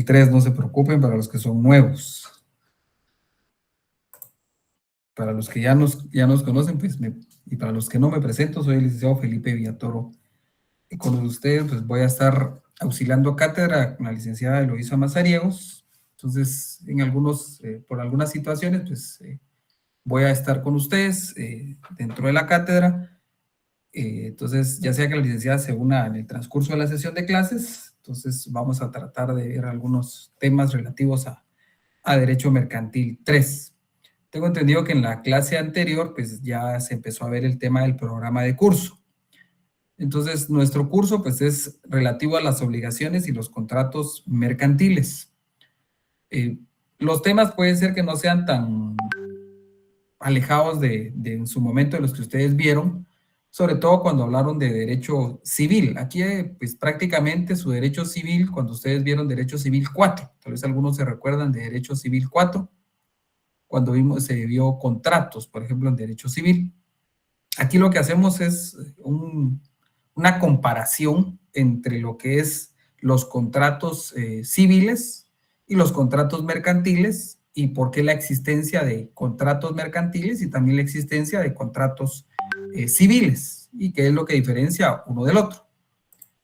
3, no se preocupen para los que son nuevos. Para los que ya nos conocen, pues, y para los que no me presento, soy el licenciado Felipe Villatoro. Y con ustedes, pues, voy a estar auxiliando cátedra con la licenciada Eloísa Mazariegos. Entonces, por algunas situaciones, pues, voy a estar con ustedes dentro de la cátedra. Entonces, ya sea que la licenciada se una en el transcurso de la sesión de clases, entonces vamos a tratar de ver algunos temas relativos a Derecho Mercantil 3. Tengo entendido que en la clase anterior, pues ya se empezó a ver el tema del programa de curso. Entonces, nuestro curso, pues, es relativo a las obligaciones y los contratos mercantiles. Los temas pueden ser que no sean tan alejados de en su momento de los que ustedes vieron, sobre todo cuando hablaron de derecho civil. Aquí, pues, prácticamente su derecho civil, cuando ustedes vieron derecho civil 4, tal vez algunos se recuerdan de derecho civil 4, cuando se vio contratos, por ejemplo, en derecho civil. Aquí lo que hacemos es una comparación entre lo que es los contratos civiles y los contratos mercantiles, y por qué la existencia de contratos mercantiles y también la existencia de contratos civiles, y qué es lo que diferencia uno del otro.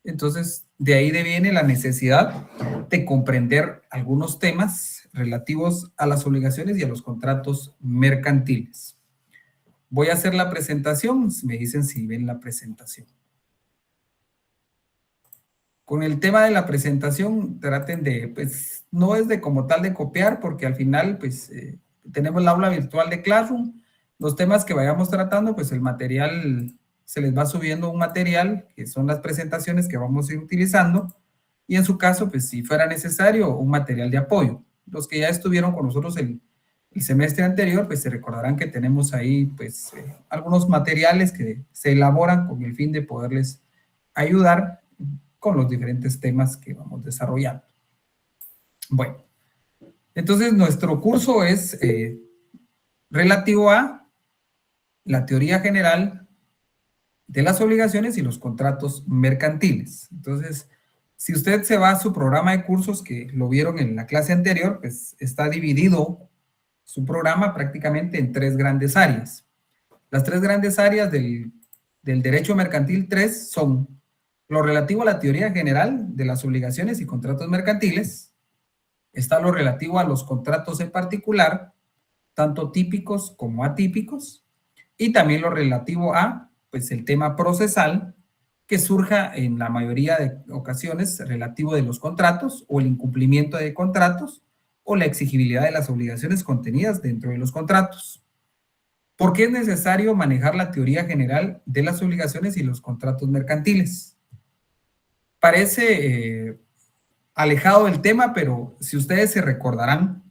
Entonces, de ahí viene la necesidad de comprender algunos temas relativos a las obligaciones y a los contratos mercantiles. Voy a hacer la presentación, me dicen si ven la presentación. Con el tema de la presentación, traten de, pues, no es de como tal de copiar, porque al final, pues, tenemos el aula virtual de Classroom. Los temas que vayamos tratando, pues el material, se les va subiendo un material, que son las presentaciones que vamos a ir utilizando, y en su caso, pues, si fuera necesario, un material de apoyo. Los que ya estuvieron con nosotros el semestre anterior, pues se recordarán que tenemos ahí, pues, algunos materiales que se elaboran con el fin de poderles ayudar con los diferentes temas que vamos desarrollando. Bueno, entonces nuestro curso es relativo a la teoría general de las obligaciones y los contratos mercantiles. Entonces, si usted se va a su programa de cursos, que lo vieron en la clase anterior, pues está dividido su programa prácticamente en 3 grandes áreas. Las 3 grandes áreas del Derecho Mercantil 3 son lo relativo a la teoría general de las obligaciones y contratos mercantiles, está lo relativo a los contratos en particular, tanto típicos como atípicos, y también lo relativo a, pues, el tema procesal, que surja en la mayoría de ocasiones relativo de los contratos o el incumplimiento de contratos o la exigibilidad de las obligaciones contenidas dentro de los contratos. ¿Por qué es necesario manejar la teoría general de las obligaciones y los contratos mercantiles? Parece alejado del tema, pero si ustedes se recordarán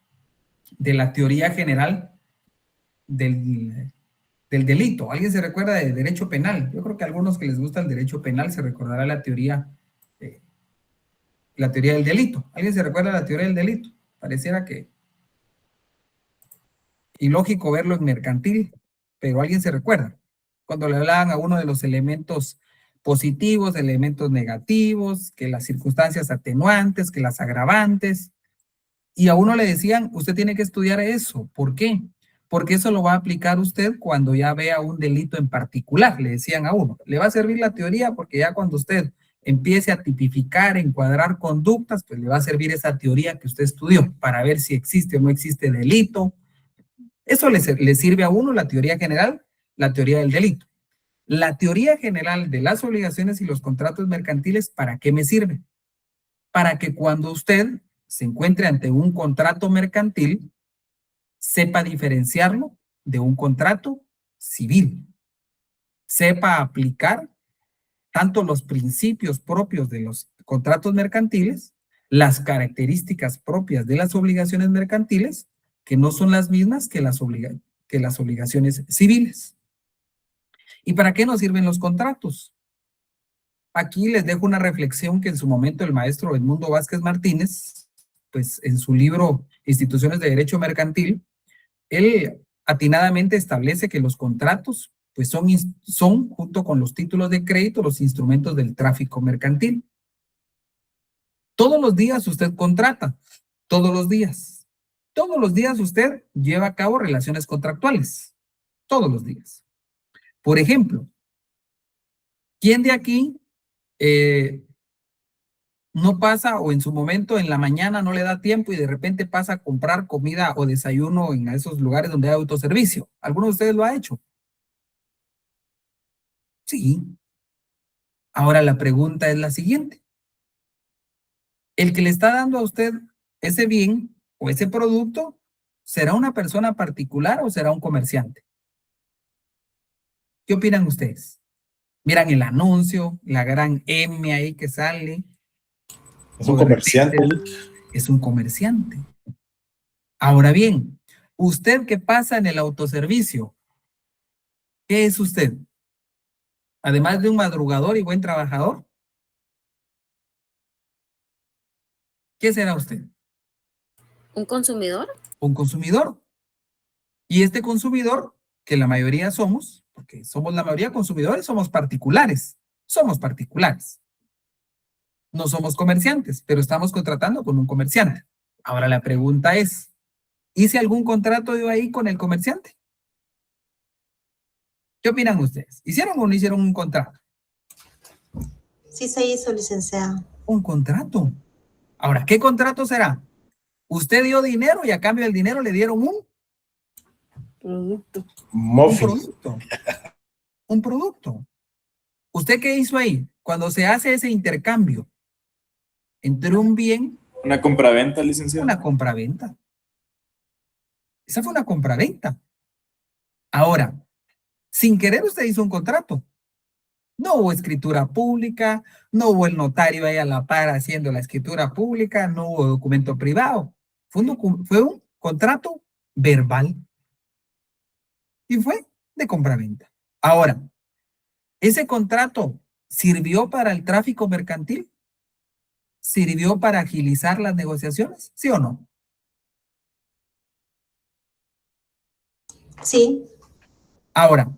de la teoría general del delito, ¿alguien se recuerda de derecho penal? Yo creo que a algunos que les gusta el derecho penal se recordará la teoría del delito. ¿Alguien se recuerda de la teoría del delito? Pareciera que ilógico verlo en mercantil, pero alguien se recuerda. Cuando le hablaban a uno de los elementos positivos, elementos negativos, que las circunstancias atenuantes, que las agravantes, y a uno le decían, usted tiene que estudiar eso. ¿Por qué? Porque eso lo va a aplicar usted cuando ya vea un delito en particular, le decían a uno. Le va a servir la teoría porque ya cuando usted empiece a tipificar, encuadrar conductas, pues le va a servir esa teoría que usted estudió para ver si existe o no existe delito. Eso le sirve a uno la teoría general, la teoría del delito. La teoría general de las obligaciones y los contratos mercantiles, ¿para qué me sirve? Para que cuando usted se encuentre ante un contrato mercantil, sepa diferenciarlo de un contrato civil. Sepa aplicar tanto los principios propios de los contratos mercantiles, las características propias de las obligaciones mercantiles, que no son las mismas que las obligaciones civiles. ¿Y para qué nos sirven los contratos? Aquí les dejo una reflexión que en su momento el maestro Edmundo Vázquez Martínez, pues en su libro Instituciones de Derecho Mercantil, él atinadamente establece que los contratos pues son, junto con los títulos de crédito, los instrumentos del tráfico mercantil. Todos los días usted contrata, todos los días. Todos los días usted lleva a cabo relaciones contractuales, todos los días. Por ejemplo, ¿quién de aquí no pasa o en su momento en la mañana no le da tiempo y de repente pasa a comprar comida o desayuno en esos lugares donde hay autoservicio? ¿Alguno de ustedes lo ha hecho? Sí. Ahora la pregunta es la siguiente. ¿El que le está dando a usted ese bien o ese producto será una persona particular o será un comerciante? ¿Qué opinan ustedes? Miran el anuncio, la gran M ahí que sale. Es un comerciante. Es un comerciante. Ahora bien, usted que pasa en el autoservicio, ¿qué es usted? Además de un madrugador y buen trabajador, ¿qué será usted? ¿Un consumidor? Un consumidor. Y este consumidor, que la mayoría somos, porque somos la mayoría consumidores, somos particulares. Somos particulares. No somos comerciantes, pero estamos contratando con un comerciante. Ahora la pregunta es, ¿hice algún contrato yo ahí con el comerciante? ¿Qué opinan ustedes? ¿Hicieron o no hicieron un contrato? Sí se hizo, licenciado. Un contrato. Ahora, ¿qué contrato será? Usted dio dinero y a cambio del dinero le dieron un producto. Un producto. Un producto. ¿Usted qué hizo ahí? Cuando se hace ese intercambio entre un bien... Una compraventa, licenciado. Una compraventa. Esa fue una compraventa. Ahora, sin querer usted hizo un contrato. No hubo escritura pública, no hubo el notario ahí a la par haciendo la escritura pública, no hubo documento privado. Fue un contrato verbal. Y fue de compraventa. Ahora, ¿ese contrato sirvió para el tráfico mercantil? ¿Sirvió para agilizar las negociaciones? ¿Sí o no? Sí. Ahora,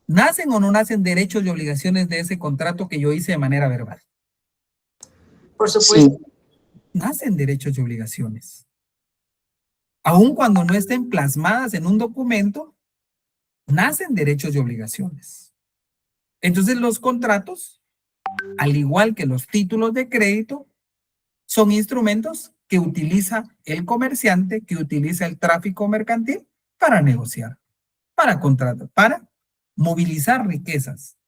¿nacen o no nacen derechos y obligaciones de ese contrato que yo hice de manera verbal? Por supuesto. Sí. Nacen derechos y obligaciones. Aun cuando no estén plasmadas en un documento, nacen derechos y obligaciones. Entonces los contratos, al igual que los títulos de crédito, son instrumentos que utiliza el comerciante, que utiliza el tráfico mercantil para negociar, para contratar, para movilizar riquezas.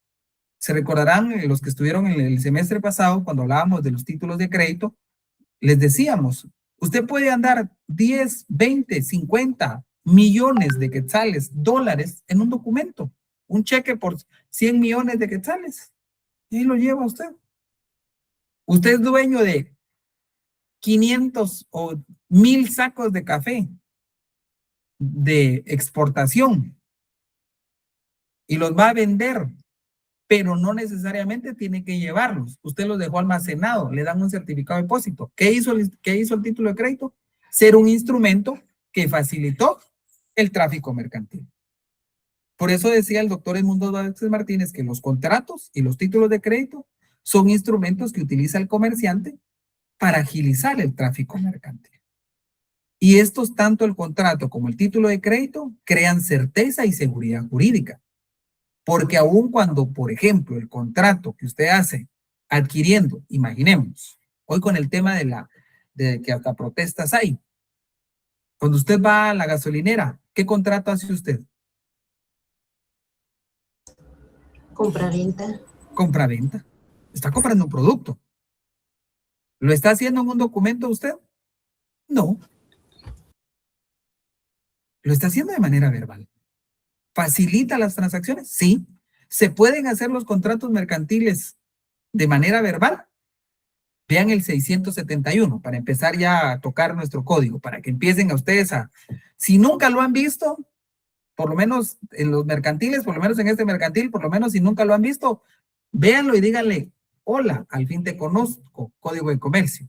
Se recordarán los que estuvieron en el semestre pasado, cuando hablábamos de los títulos de crédito, les decíamos, usted puede andar 10, 20, 50 millones de quetzales, dólares, en un documento, un cheque por 100 millones de quetzales, y ahí lo lleva usted. Usted es dueño de 500 o 1000 sacos de café de exportación y los va a vender, pero no necesariamente tiene que llevarlos. Usted los dejó almacenados, le dan un certificado de depósito. ¿Qué hizo el título de crédito? Ser un instrumento que facilitó el tráfico mercantil. Por eso decía el doctor Edmundo Vázquez Martínez que los contratos y los títulos de crédito son instrumentos que utiliza el comerciante para agilizar el tráfico mercantil. Y estos, tanto el contrato como el título de crédito, crean certeza y seguridad jurídica. Porque aun cuando, por ejemplo, el contrato que usted hace adquiriendo, imaginemos, hoy con el tema de que hasta protestas hay, cuando usted va a la gasolinera, ¿qué contrato hace usted? Compraventa. Compraventa. Está comprando un producto. ¿Lo está haciendo en un documento usted? No. Lo está haciendo de manera verbal. ¿Facilita las transacciones? Sí. ¿Se pueden hacer los contratos mercantiles de manera verbal? Vean el 671 para empezar ya a tocar nuestro código, para que empiecen a ustedes si nunca lo han visto, por lo menos en los mercantiles, por lo menos en este mercantil, por lo menos si nunca lo han visto, véanlo y díganle, hola, al fin te conozco, código de comercio.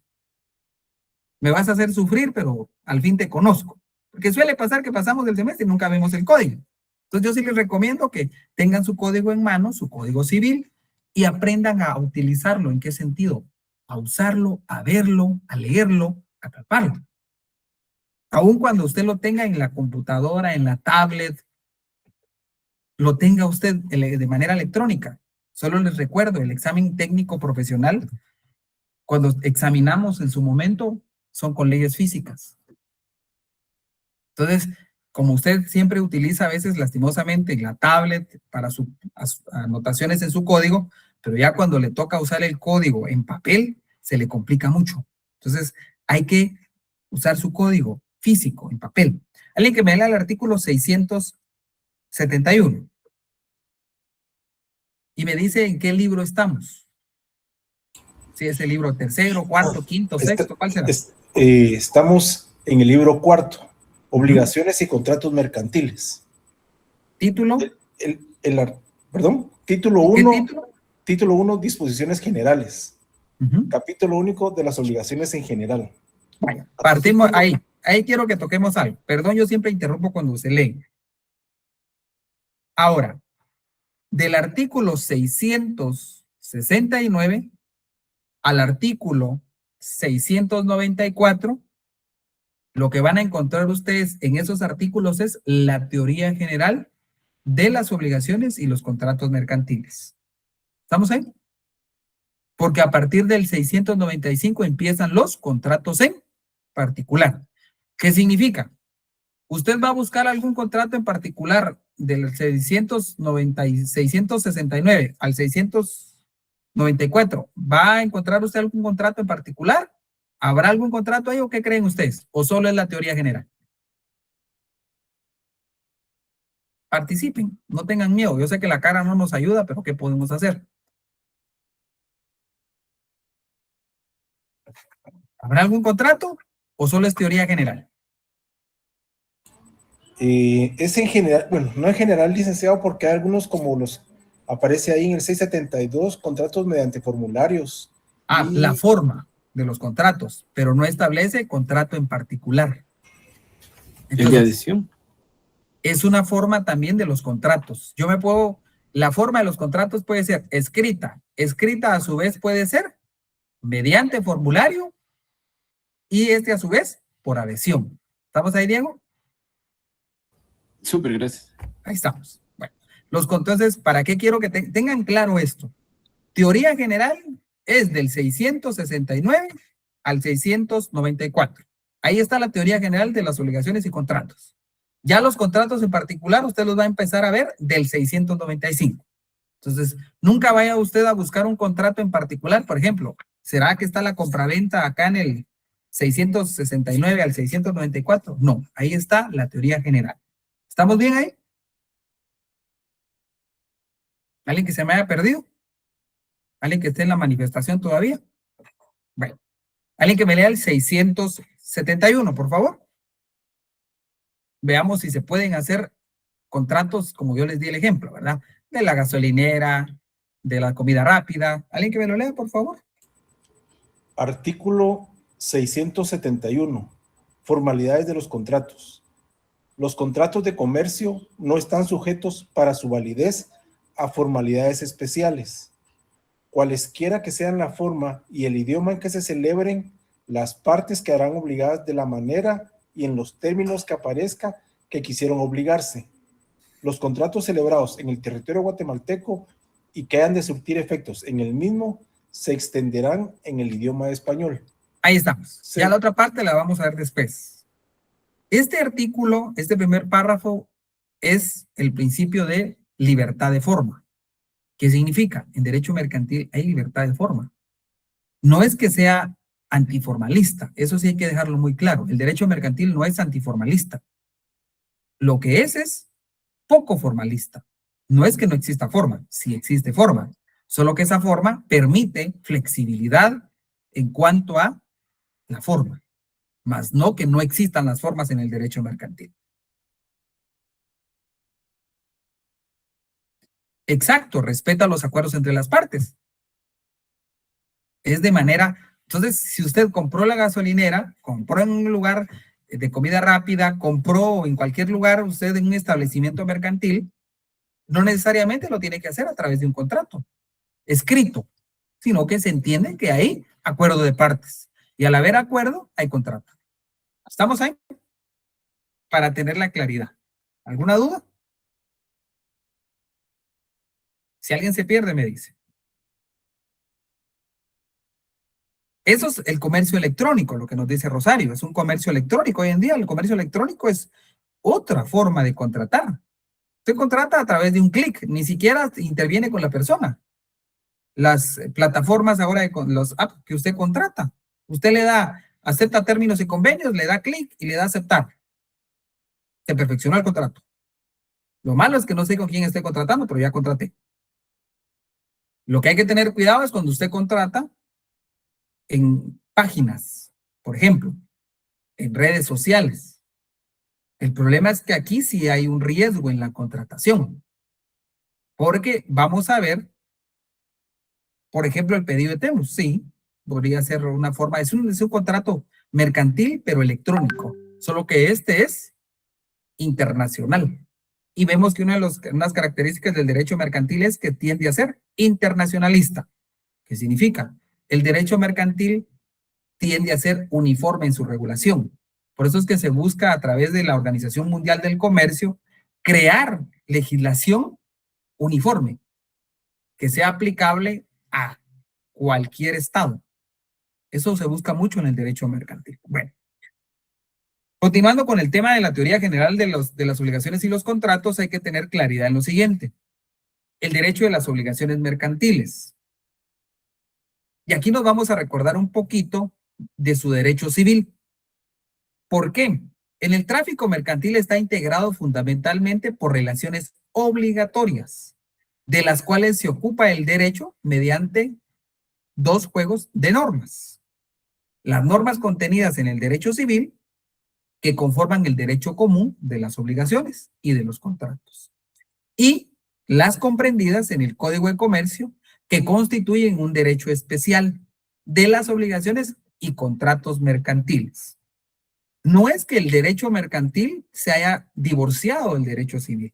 Me vas a hacer sufrir, pero al fin te conozco. Porque suele pasar que pasamos el semestre y nunca vemos el código. Entonces yo sí les recomiendo que tengan su código en mano, su código civil, y aprendan a utilizarlo. ¿En qué sentido? a usarlo, a verlo, a leerlo, a palparlo. Aun cuando usted lo tenga en la computadora, en la tablet, lo tenga usted de manera electrónica. Solo les recuerdo, el examen técnico profesional, cuando examinamos en su momento, son con leyes físicas. Entonces, como usted siempre utiliza a veces lastimosamente la tablet para sus anotaciones en su código, pero ya cuando le toca usar el código en papel, se le complica mucho. Entonces, hay que usar su código físico en papel. Alguien que me lea el artículo 671 y me dice en qué libro estamos. Si es el libro tercero, cuarto, quinto, sexto, ¿cuál será? Estamos en el libro cuarto, obligaciones y contratos mercantiles. ¿Título? Perdón, título 1. Título 1, disposiciones generales. Capítulo único de las obligaciones en general. Vaya, partimos ahí. Ahí quiero que toquemos algo. Perdón, yo siempre interrumpo cuando se lee. Ahora, del artículo 669 al artículo 694, lo que van a encontrar ustedes en esos artículos es la teoría general de las obligaciones y los contratos mercantiles. ¿Estamos ahí? Porque a partir del 695 empiezan los contratos en particular. ¿Qué significa? Usted va a buscar algún contrato en particular del 669 al 694. ¿Va a encontrar usted algún contrato en particular? ¿Habrá algún contrato ahí o qué creen ustedes? ¿O solo es la teoría general? Participen, no tengan miedo. Yo sé que la cara no nos ayuda, pero ¿qué podemos hacer? ¿Habrá algún contrato o solo es teoría general? Es en general, bueno, no en general, licenciado, porque hay algunos como los aparece ahí en el 672, contratos mediante formularios. La forma de los contratos, pero no establece contrato en particular. Entonces, ¿el de adhesión? Es una forma también de los contratos. La forma de los contratos puede ser escrita. Escrita a su vez puede ser mediante formulario y a su vez por adhesión. ¿Estamos ahí, Diego? Súper, gracias. Ahí estamos. Bueno, entonces, ¿para qué quiero que tengan claro esto? Teoría general es del 669 al 694. Ahí está la teoría general de las obligaciones y contratos. Ya los contratos en particular, usted los va a empezar a ver del 695. Entonces, nunca vaya usted a buscar un contrato en particular. Por ejemplo, ¿será que está la compraventa acá en el 669 al 694? No, ahí está la teoría general. ¿Estamos bien ahí? ¿Alguien que se me haya perdido? ¿Alguien que esté en la manifestación todavía? Bueno, alguien que me lea el 671, por favor. Veamos si se pueden hacer contratos, como yo les di el ejemplo, ¿verdad? De la gasolinera, de la comida rápida. ¿Alguien que me lo lea, por favor? Artículo 671. Formalidades de los contratos. Los contratos de comercio no están sujetos para su validez a formalidades especiales. Cualesquiera que sean la forma y el idioma en que se celebren, las partes quedarán obligadas de la manera y en los términos que aparezca que quisieron obligarse. Los contratos celebrados en el territorio guatemalteco y que hayan de surtir efectos en el mismo se extenderán en el idioma español. Ahí estamos. Sí. Ya la otra parte la vamos a ver después. Este artículo, este primer párrafo, es el principio de libertad de forma. ¿Qué significa? En derecho mercantil hay libertad de forma. No es que sea antiformalista, eso sí hay que dejarlo muy claro. El derecho mercantil no es antiformalista. Lo que es poco formalista. No es que no exista forma, sí existe forma, solo que esa forma permite flexibilidad en cuanto a la forma, más no que no existan las formas en el derecho mercantil. Exacto, respeta los acuerdos entre las partes. Es de manera, entonces, si usted compró la gasolinera, compró en un lugar de comida rápida, compró en cualquier lugar, usted en un establecimiento mercantil, no necesariamente lo tiene que hacer a través de un contrato escrito, sino que se entiende que ahí acuerdo de partes. Y al haber acuerdo, hay contrato. ¿Estamos ahí? Para tener la claridad. ¿Alguna duda? Si alguien se pierde, me dice. Eso es el comercio electrónico, lo que nos dice Rosario. Es un comercio electrónico. Hoy en día el comercio electrónico es otra forma de contratar. Usted contrata a través de un clic, ni siquiera interviene con la persona. Las plataformas ahora, los apps que usted contrata, usted le da, acepta términos y convenios, le da clic y le da aceptar. Se perfeccionó el contrato. Lo malo es que no sé con quién esté contratando, pero ya contraté. Lo que hay que tener cuidado es cuando usted contrata en páginas, por ejemplo, en redes sociales. El problema es que aquí sí hay un riesgo en la contratación, porque vamos a ver, por ejemplo, el pedido de Temu. Sí, podría ser una forma, es un contrato mercantil, pero electrónico, solo que este es internacional. Y vemos que unas características del derecho mercantil es que tiende a ser internacionalista. ¿Qué significa? El derecho mercantil tiende a ser uniforme en su regulación. Por eso es que se busca a través de la Organización Mundial del Comercio crear legislación uniforme que sea aplicable a cualquier estado. Eso se busca mucho en el derecho mercantil. Bueno, continuando con el tema de la teoría general de las obligaciones y los contratos, hay que tener claridad en lo siguiente. El derecho de las obligaciones mercantiles. Y aquí nos vamos a recordar un poquito de su derecho civil. ¿Por qué? En el tráfico mercantil está integrado fundamentalmente por relaciones obligatorias, de las cuales se ocupa el derecho mediante dos juegos de normas. Las normas contenidas en el derecho civil, que conforman el derecho común de las obligaciones y de los contratos, y las comprendidas en el Código de Comercio, que constituyen un derecho especial de las obligaciones y contratos mercantiles. No es que el derecho mercantil se haya divorciado del derecho civil.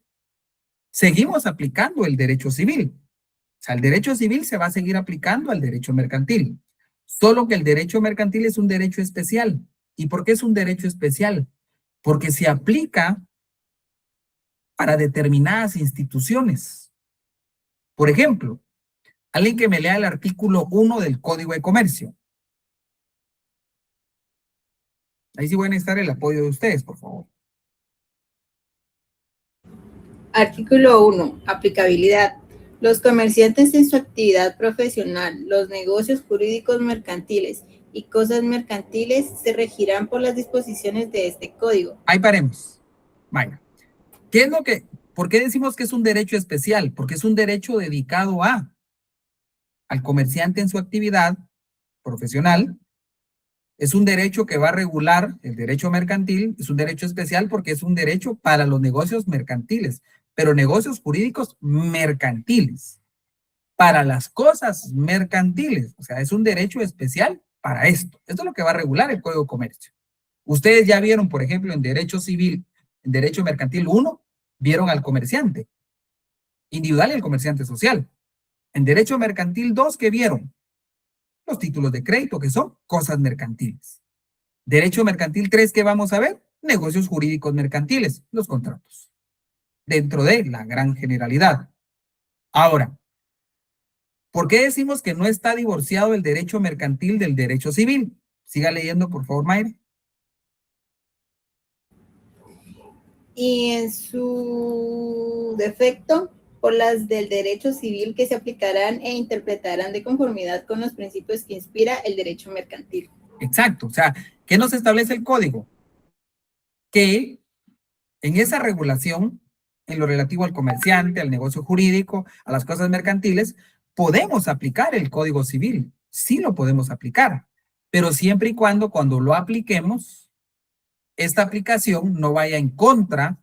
Seguimos aplicando el derecho civil. O sea, el derecho civil se va a seguir aplicando al derecho mercantil. Solo que el derecho mercantil es un derecho especial. ¿Y por qué es un derecho especial? Porque se aplica para determinadas instituciones. Por ejemplo, alguien que me lea el artículo 1 del Código de Comercio. Ahí sí voy a necesitar el apoyo de ustedes, por favor. Artículo 1. Aplicabilidad. Los comerciantes en su actividad profesional, los negocios jurídicos mercantiles y cosas mercantiles se regirán por las disposiciones de este código. Ahí paremos. Vaya. ¿Por qué decimos que es un derecho especial? Porque es un derecho dedicado al comerciante en su actividad profesional. Es un derecho que va a regular el derecho mercantil. Es un derecho especial porque es un derecho para los negocios mercantiles, pero negocios jurídicos mercantiles. Para las cosas mercantiles. O sea, es un derecho especial para esto. Esto es lo que va a regular el Código de Comercio. Ustedes ya vieron, por ejemplo, en derecho civil, en derecho mercantil 1, vieron al comerciante individual y al comerciante social. En derecho mercantil 2, ¿qué vieron? Los títulos de crédito, que son cosas mercantiles. Derecho mercantil 3, ¿qué vamos a ver? Negocios jurídicos mercantiles, los contratos. Dentro de la gran generalidad. Ahora, ¿por qué decimos que no está divorciado el derecho mercantil del derecho civil? Siga leyendo, por favor, Mayra. Y en su defecto, por las del derecho civil que se aplicarán e interpretarán de conformidad con los principios que inspira el derecho mercantil. Exacto. O sea, ¿qué nos establece el código? Que en esa regulación, en lo relativo al comerciante, al negocio jurídico, a las cosas mercantiles, podemos aplicar el Código Civil. Sí lo podemos aplicar, pero siempre y cuando lo apliquemos, esta aplicación no vaya en contra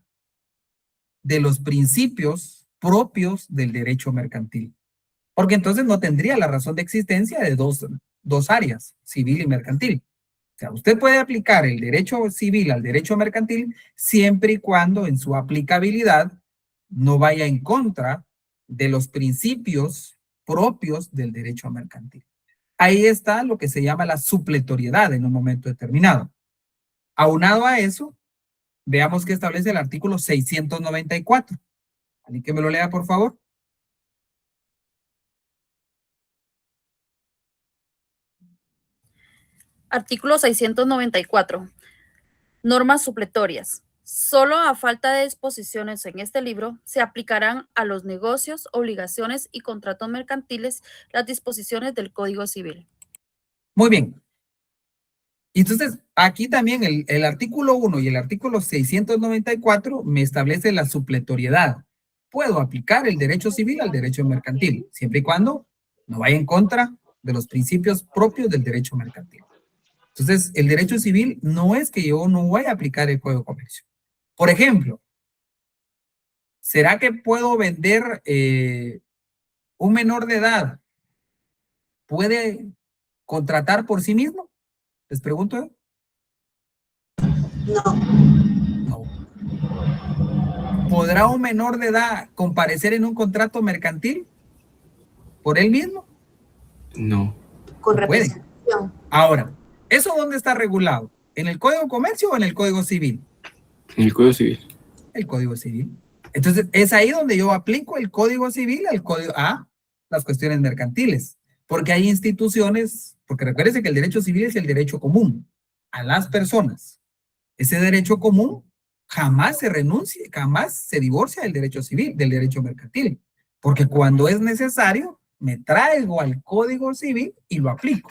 de los principios propios del derecho mercantil. Porque entonces no tendría la razón de existencia de dos áreas, civil y mercantil. O sea, usted puede aplicar el derecho civil al derecho mercantil siempre y cuando en su aplicabilidad no vaya en contra de los principios propios del derecho mercantil. ahí está lo que se llama la supletoriedad en un momento determinado. Aunado a eso, veamos qué establece el artículo 694. ¿Alguien que me lo lea, por favor? Artículo 694. Normas supletorias. Solo a falta de disposiciones en este libro se aplicarán a los negocios, obligaciones y contratos mercantiles las disposiciones del Código Civil. Muy bien. Entonces, aquí también el artículo 1 y el artículo 694 me establece la supletoriedad. Puedo aplicar el derecho civil al derecho mercantil, siempre y cuando no vaya en contra de los principios propios del derecho mercantil. Entonces, el derecho civil no es que yo no voy a aplicar el Código de Comercio. Por ejemplo, ¿será que puedo vender un menor de edad? ¿Puede contratar por sí mismo? Les pregunto yo. No, No. ¿Podrá un menor de edad comparecer en un contrato mercantil por él mismo? No. con No puede. representación. Ahora, ¿eso dónde está regulado? ¿En el Código de Comercio o en el Código Civil? En el Código Civil. El Código Civil. Entonces, es ahí donde yo aplico el Código Civil al Código a las cuestiones mercantiles. Porque hay instituciones, porque recuérdense que el derecho civil es el derecho común a las personas. Ese derecho común jamás se renuncia, jamás se divorcia del derecho civil, del derecho mercantil. Porque cuando es necesario, me traigo al Código Civil y lo aplico.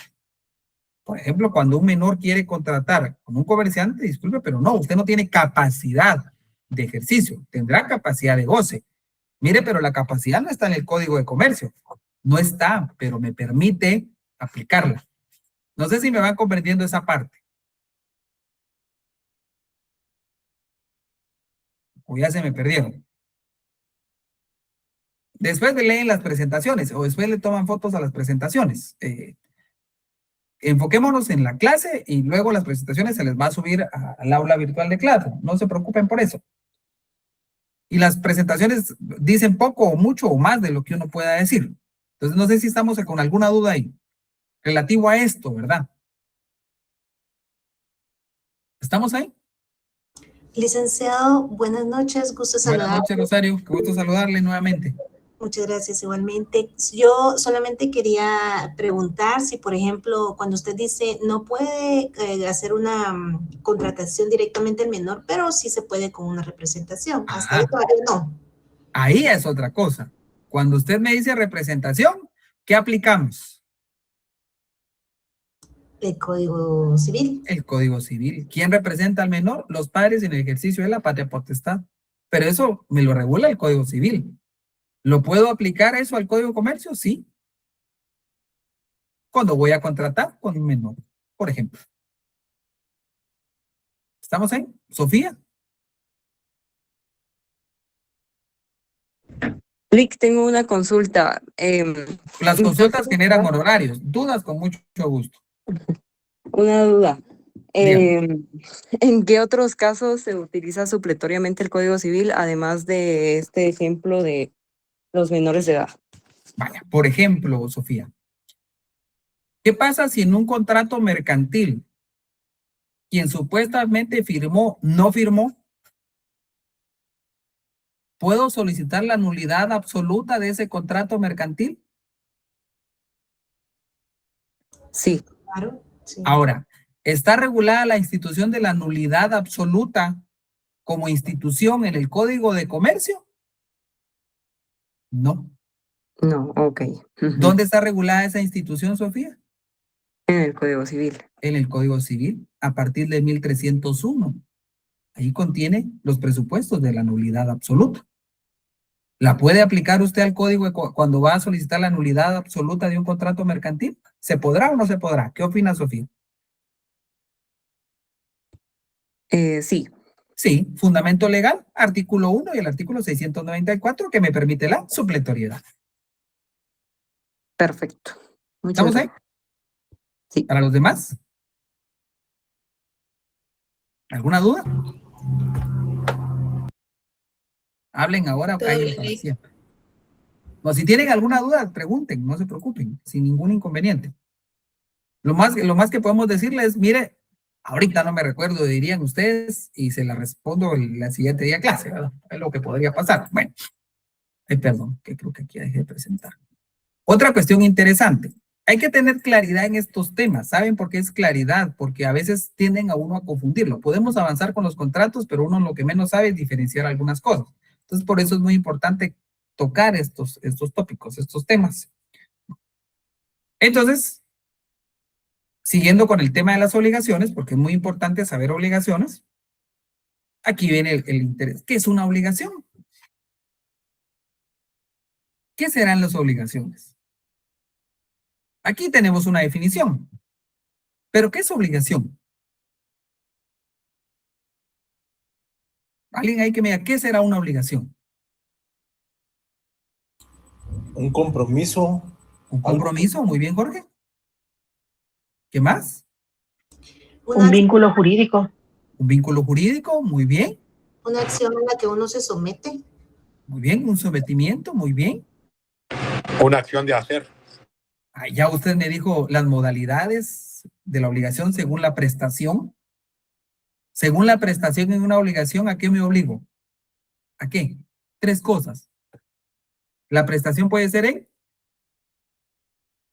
Por ejemplo, cuando un menor quiere contratar con un comerciante, disculpe, pero no, usted no tiene capacidad de ejercicio, tendrá capacidad de goce. Mire, pero la capacidad no está en el Código de Comercio. No está, pero me permite aplicarla. No sé si me van comprendiendo esa parte. O ya se me perdieron. Después le leen las presentaciones o después le toman fotos a las presentaciones. Enfoquémonos en la clase y luego las presentaciones se les va a subir al aula virtual de clase. No se preocupen por eso. Y las presentaciones dicen poco o mucho o más de lo que uno pueda decir. Entonces no sé si estamos con alguna duda ahí relativo a esto, ¿verdad? ¿Estamos ahí? Licenciado, buenas noches, gusto Buenas saludar. noches, Rosario. Qué gusto saludarle nuevamente. Muchas gracias, igualmente. Yo solamente quería preguntar si, por ejemplo, cuando usted dice no puede hacer una contratación directamente al menor, pero sí se puede con una representación. Hasta ahí todavía no. Ahí es otra cosa. Cuando usted me dice representación, ¿qué aplicamos? El Código Civil. El Código Civil. ¿Quién representa al menor? Los padres en el ejercicio de la patria potestad. Pero eso me lo regula el Código Civil. ¿Lo puedo aplicar eso al Código de Comercio? Sí. Cuando voy a contratar con un menor, por ejemplo. ¿Estamos ahí? ¿Sofía? Lick, tengo una consulta. Las consultas generan honorarios. Dudas con mucho gusto. Una duda. Dígame. ¿En qué otros casos se utiliza supletoriamente el Código Civil, además de este ejemplo de los menores de edad? Vaya, por ejemplo, Sofía, ¿qué pasa si en un contrato mercantil quien supuestamente firmó no firmó? ¿Puedo solicitar la nulidad absoluta de ese contrato mercantil? Sí. Claro. Sí. Ahora, ¿está regulada la institución de la nulidad absoluta como institución en el Código de Comercio? No. No, ok. ¿Dónde está regulada esa institución, Sofía? En el Código Civil. En el Código Civil, a partir de 1301. Ahí contiene los presupuestos de la nulidad absoluta. ¿La puede aplicar usted al código cuando va a solicitar la nulidad absoluta de un contrato mercantil? ¿Se podrá o no se podrá? ¿Qué opina Sofía? Sí. Sí, fundamento legal, artículo 1 y el artículo 694 que me permite la supletoriedad. Perfecto. Muchas ¿Estamos ahí? gracias. Sí. ¿Para los demás? ¿Alguna duda? Hablen ahora o Todo callen bien, para Lick. siempre. O si tienen alguna duda, pregunten, no se preocupen, sin ningún inconveniente. Lo más que podemos decirle es, mire, ahorita no me recuerdo, dirían ustedes, y se la respondo el siguiente día de clase, ¿verdad? Es lo que podría pasar. Bueno, perdón, que creo que aquí dejé de presentar. Otra cuestión interesante. Hay que tener claridad en estos temas. ¿Saben por qué es claridad? Porque a veces tienden a uno a confundirlo. Podemos avanzar con los contratos, pero uno lo que menos sabe es diferenciar algunas cosas. Entonces, por eso es muy importante tocar estos tópicos, estos temas. Entonces, siguiendo con el tema de las obligaciones, porque es muy importante saber obligaciones, aquí viene el interés. ¿Qué es una obligación? ¿Qué serán las obligaciones? Aquí tenemos una definición. ¿Pero qué es obligación? Alguien ahí que me diga, ¿qué será una obligación? Un compromiso. Un compromiso, muy bien, Jorge. ¿Qué más? Una, Un vínculo jurídico. Un vínculo jurídico, muy bien. una acción a la que uno se somete. Muy bien, un sometimiento, muy bien. Una acción de hacer. Ah, ya usted me dijo las modalidades de la obligación según la prestación. Según la prestación en una obligación, ¿a qué me obligo? ¿A qué? 3 cosas. La prestación puede ser en...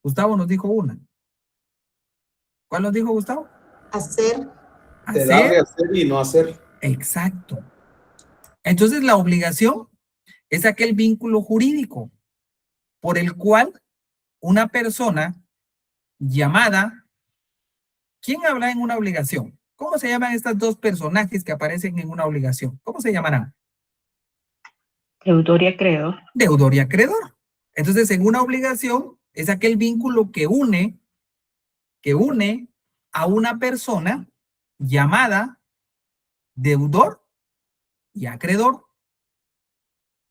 Gustavo nos dijo una. ¿Cuál nos dijo Gustavo? Hacer. Te da de hacer y no hacer. Exacto. Entonces la obligación es aquel vínculo jurídico por el cual una persona llamada... ¿Quién habla en una obligación? ¿Cómo se llaman estos 2 personajes que aparecen en una obligación? ¿Cómo se llamarán? Deudor y acreedor. Deudor y acreedor. Entonces, en una obligación es aquel vínculo que une a una persona llamada deudor y acreedor.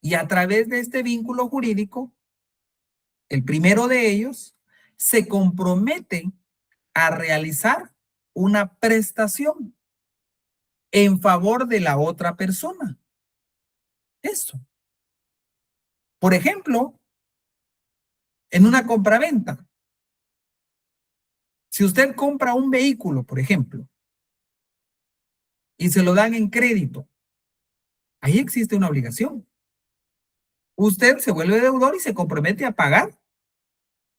Y a través de este vínculo jurídico, el primero de ellos se compromete a realizar una prestación en favor de la otra persona. Eso. Por ejemplo, en una compraventa. Si usted compra un vehículo, por ejemplo, y se lo dan en crédito, ahí existe una obligación. Usted se vuelve deudor y se compromete a pagar.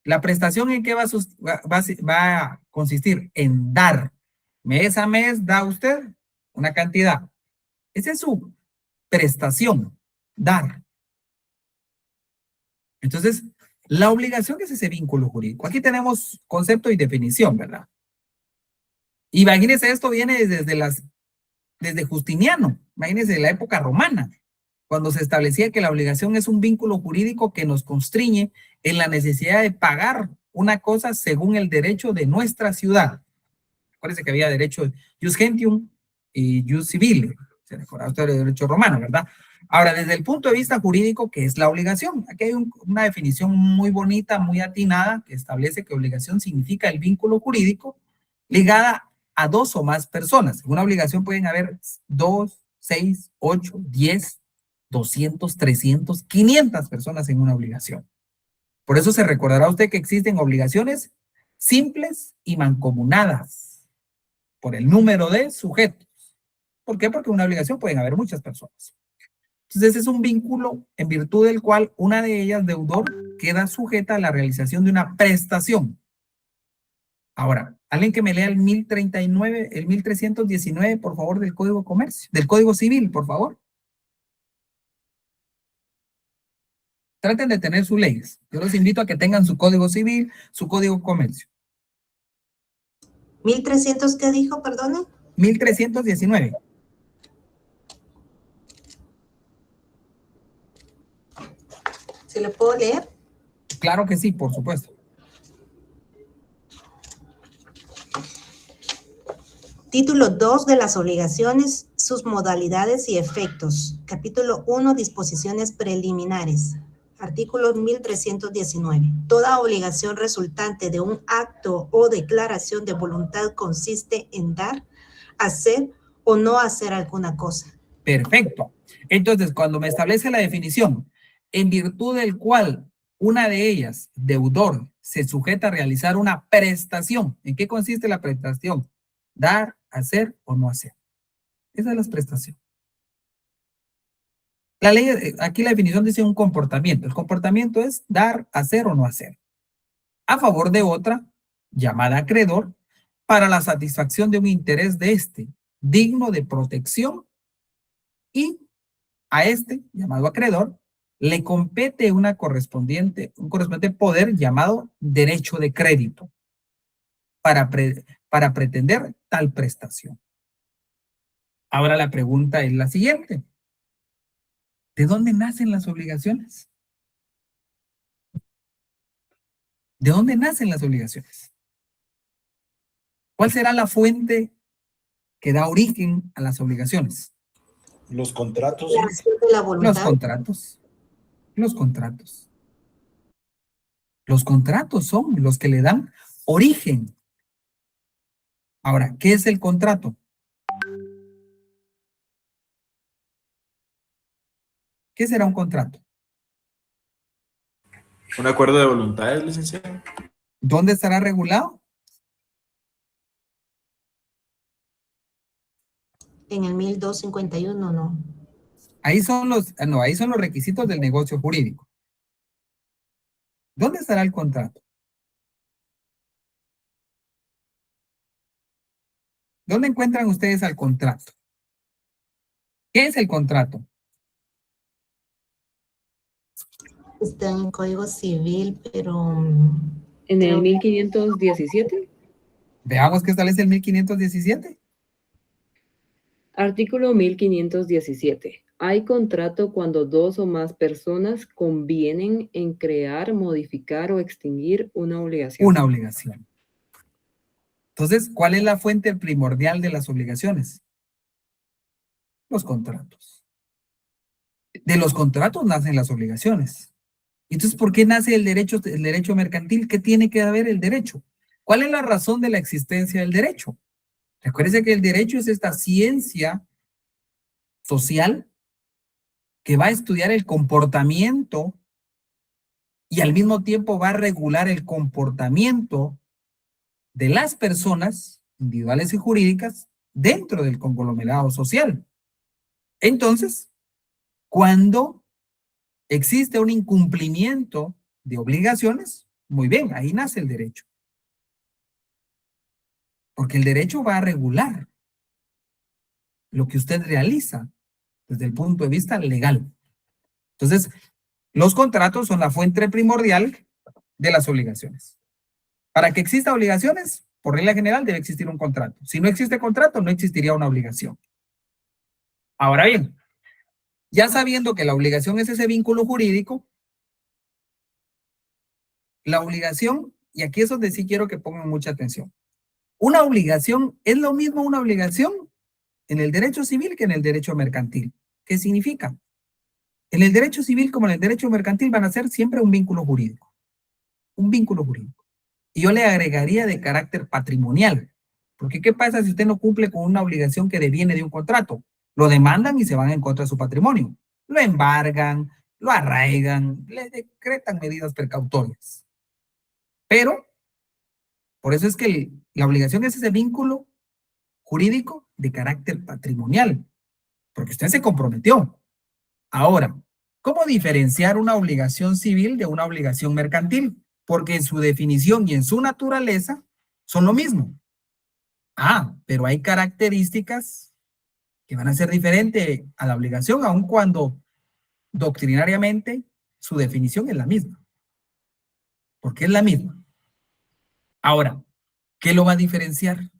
¿La prestación en qué va a consistir? En dar. Mes a mes da usted una cantidad. Esa es su prestación, dar. Entonces, la obligación es ese vínculo jurídico. Aquí tenemos concepto y definición, ¿verdad? Imagínense, esto viene desde Justiniano, imagínense, de la época romana, cuando se establecía que la obligación es un vínculo jurídico que nos constriñe en la necesidad de pagar una cosa según el derecho de nuestra ciudad. Acuérdense que había derecho jus gentium y jus civile, se recuerda usted del derecho romano, ¿verdad? Ahora, desde el punto de vista jurídico, ¿qué es la obligación? Aquí hay una definición muy bonita, muy atinada, que establece que obligación significa el vínculo jurídico ligada a 2 o más personas. En una obligación pueden haber 2, 6, 8, 10, 200, 300, 500 personas en una obligación. Por eso se recordará usted que existen obligaciones simples y mancomunadas por el número de sujetos. ¿Por qué? Porque en una obligación pueden haber muchas personas. Entonces, ese es un vínculo en virtud del cual una de ellas, deudor, queda sujeta a la realización de una prestación. Ahora, alguien que me lea el 1039, el 1319, por favor, del Código de Comercio, del Código Civil, por favor. Traten de tener sus leyes. Yo los invito a que tengan su Código Civil, su Código de Comercio. 1300, ¿qué dijo, perdone? 1319. ¿Se lo puedo leer? Claro que sí, por supuesto. Título 2 de las obligaciones, sus modalidades y efectos. Capítulo 1, disposiciones preliminares. Artículo 1319. Toda obligación resultante de un acto o declaración de voluntad consiste en dar, hacer o no hacer alguna cosa. Perfecto. Entonces, cuando me establece la definición, en virtud del cual una de ellas, deudor, se sujeta a realizar una prestación. ¿En qué consiste la prestación? Dar, hacer o no hacer. Esa es la prestación. La ley, aquí la definición dice un comportamiento. El comportamiento es dar, hacer o no hacer. A favor de otra, llamada acreedor, para la satisfacción de un interés de éste, digno de protección, y a este, llamado acreedor, le compete un correspondiente poder llamado derecho de crédito para pretender tal prestación. Ahora la pregunta es la siguiente. ¿De dónde nacen las obligaciones? ¿De dónde nacen las obligaciones? ¿Cuál será la fuente que da origen a las obligaciones? Los contratos. La acción de la voluntad. Los contratos. Los contratos. Los contratos son los que le dan origen. Ahora, ¿qué es el contrato? ¿Qué será un contrato? Un acuerdo de voluntades, licenciado. ¿Dónde estará regulado? En el 1251, no. Ahí son los requisitos del negocio jurídico. ¿Dónde estará el contrato? ¿Dónde encuentran ustedes al contrato? ¿Qué es el contrato? Está en el Código Civil, pero... En el creo- 1517, Veamos qué establece el 1517. artículo 1517. Hay contrato cuando dos o más personas convienen en crear, modificar o extinguir una obligación. Una obligación. Entonces, ¿cuál es la fuente primordial de las obligaciones? Los contratos. De los contratos nacen las obligaciones. Entonces, ¿por qué nace el derecho mercantil? ¿Qué tiene que haber el derecho? ¿Cuál es la razón de la existencia del derecho? Recuérdense que el derecho es esta ciencia social que va a estudiar el comportamiento y al mismo tiempo va a regular el comportamiento de las personas individuales y jurídicas dentro del conglomerado social. Entonces, cuando existe un incumplimiento de obligaciones, muy bien, ahí nace el derecho. Porque el derecho va a regular lo que usted realiza desde el punto de vista legal. Entonces, los contratos son la fuente primordial de las obligaciones. Para que exista obligaciones, por regla general, debe existir un contrato. Si no existe contrato, no existiría una obligación. Ahora bien, ya sabiendo que la obligación es ese vínculo jurídico, la obligación, y aquí es donde sí quiero que pongan mucha atención, una obligación es lo mismo una obligación en el derecho civil que en el derecho mercantil. ¿Qué significa? En el derecho civil como en el derecho mercantil van a ser siempre un vínculo jurídico. Un vínculo jurídico. Y yo le agregaría de carácter patrimonial. Porque ¿qué pasa si usted no cumple con una obligación que deviene de un contrato? Lo demandan y se van en contra de su patrimonio. Lo embargan, lo arraigan, le decretan medidas precautorias. Pero, por eso es que la obligación es ese vínculo jurídico de carácter patrimonial. Porque usted se comprometió. Ahora, ¿cómo diferenciar una obligación civil de una obligación mercantil? Porque en su definición y en su naturaleza son lo mismo. Pero hay características que van a ser diferentes a la obligación, aun cuando doctrinariamente su definición es la misma. Porque es la misma. Ahora, ¿qué lo va a diferenciar?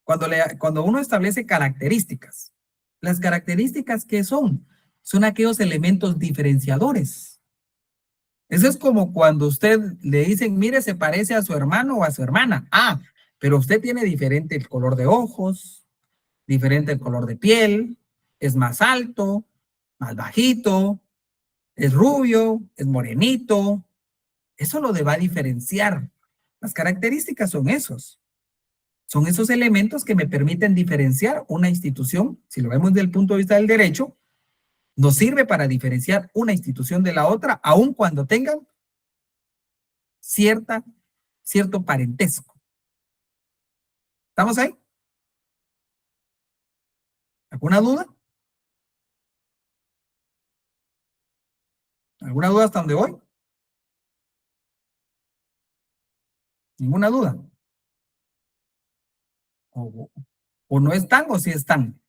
Cuando uno establece características, las características ¿qué son? Son aquellos elementos diferenciadores. Eso es como cuando usted le dicen, mire, se parece a su hermano o a su hermana. Pero usted tiene diferente el color de ojos, diferente el color de piel, es más alto, más bajito, es rubio, es morenito. Eso lo va a diferenciar. Las características son esos. Son esos elementos que me permiten diferenciar una institución, si lo vemos desde el punto de vista del derecho, nos sirve para diferenciar una institución de la otra, aun cuando tengan cierto parentesco. ¿Estamos ahí? ¿Alguna duda? ¿Alguna duda hasta dónde voy? ¿Ninguna duda? ¿O no están o sí están?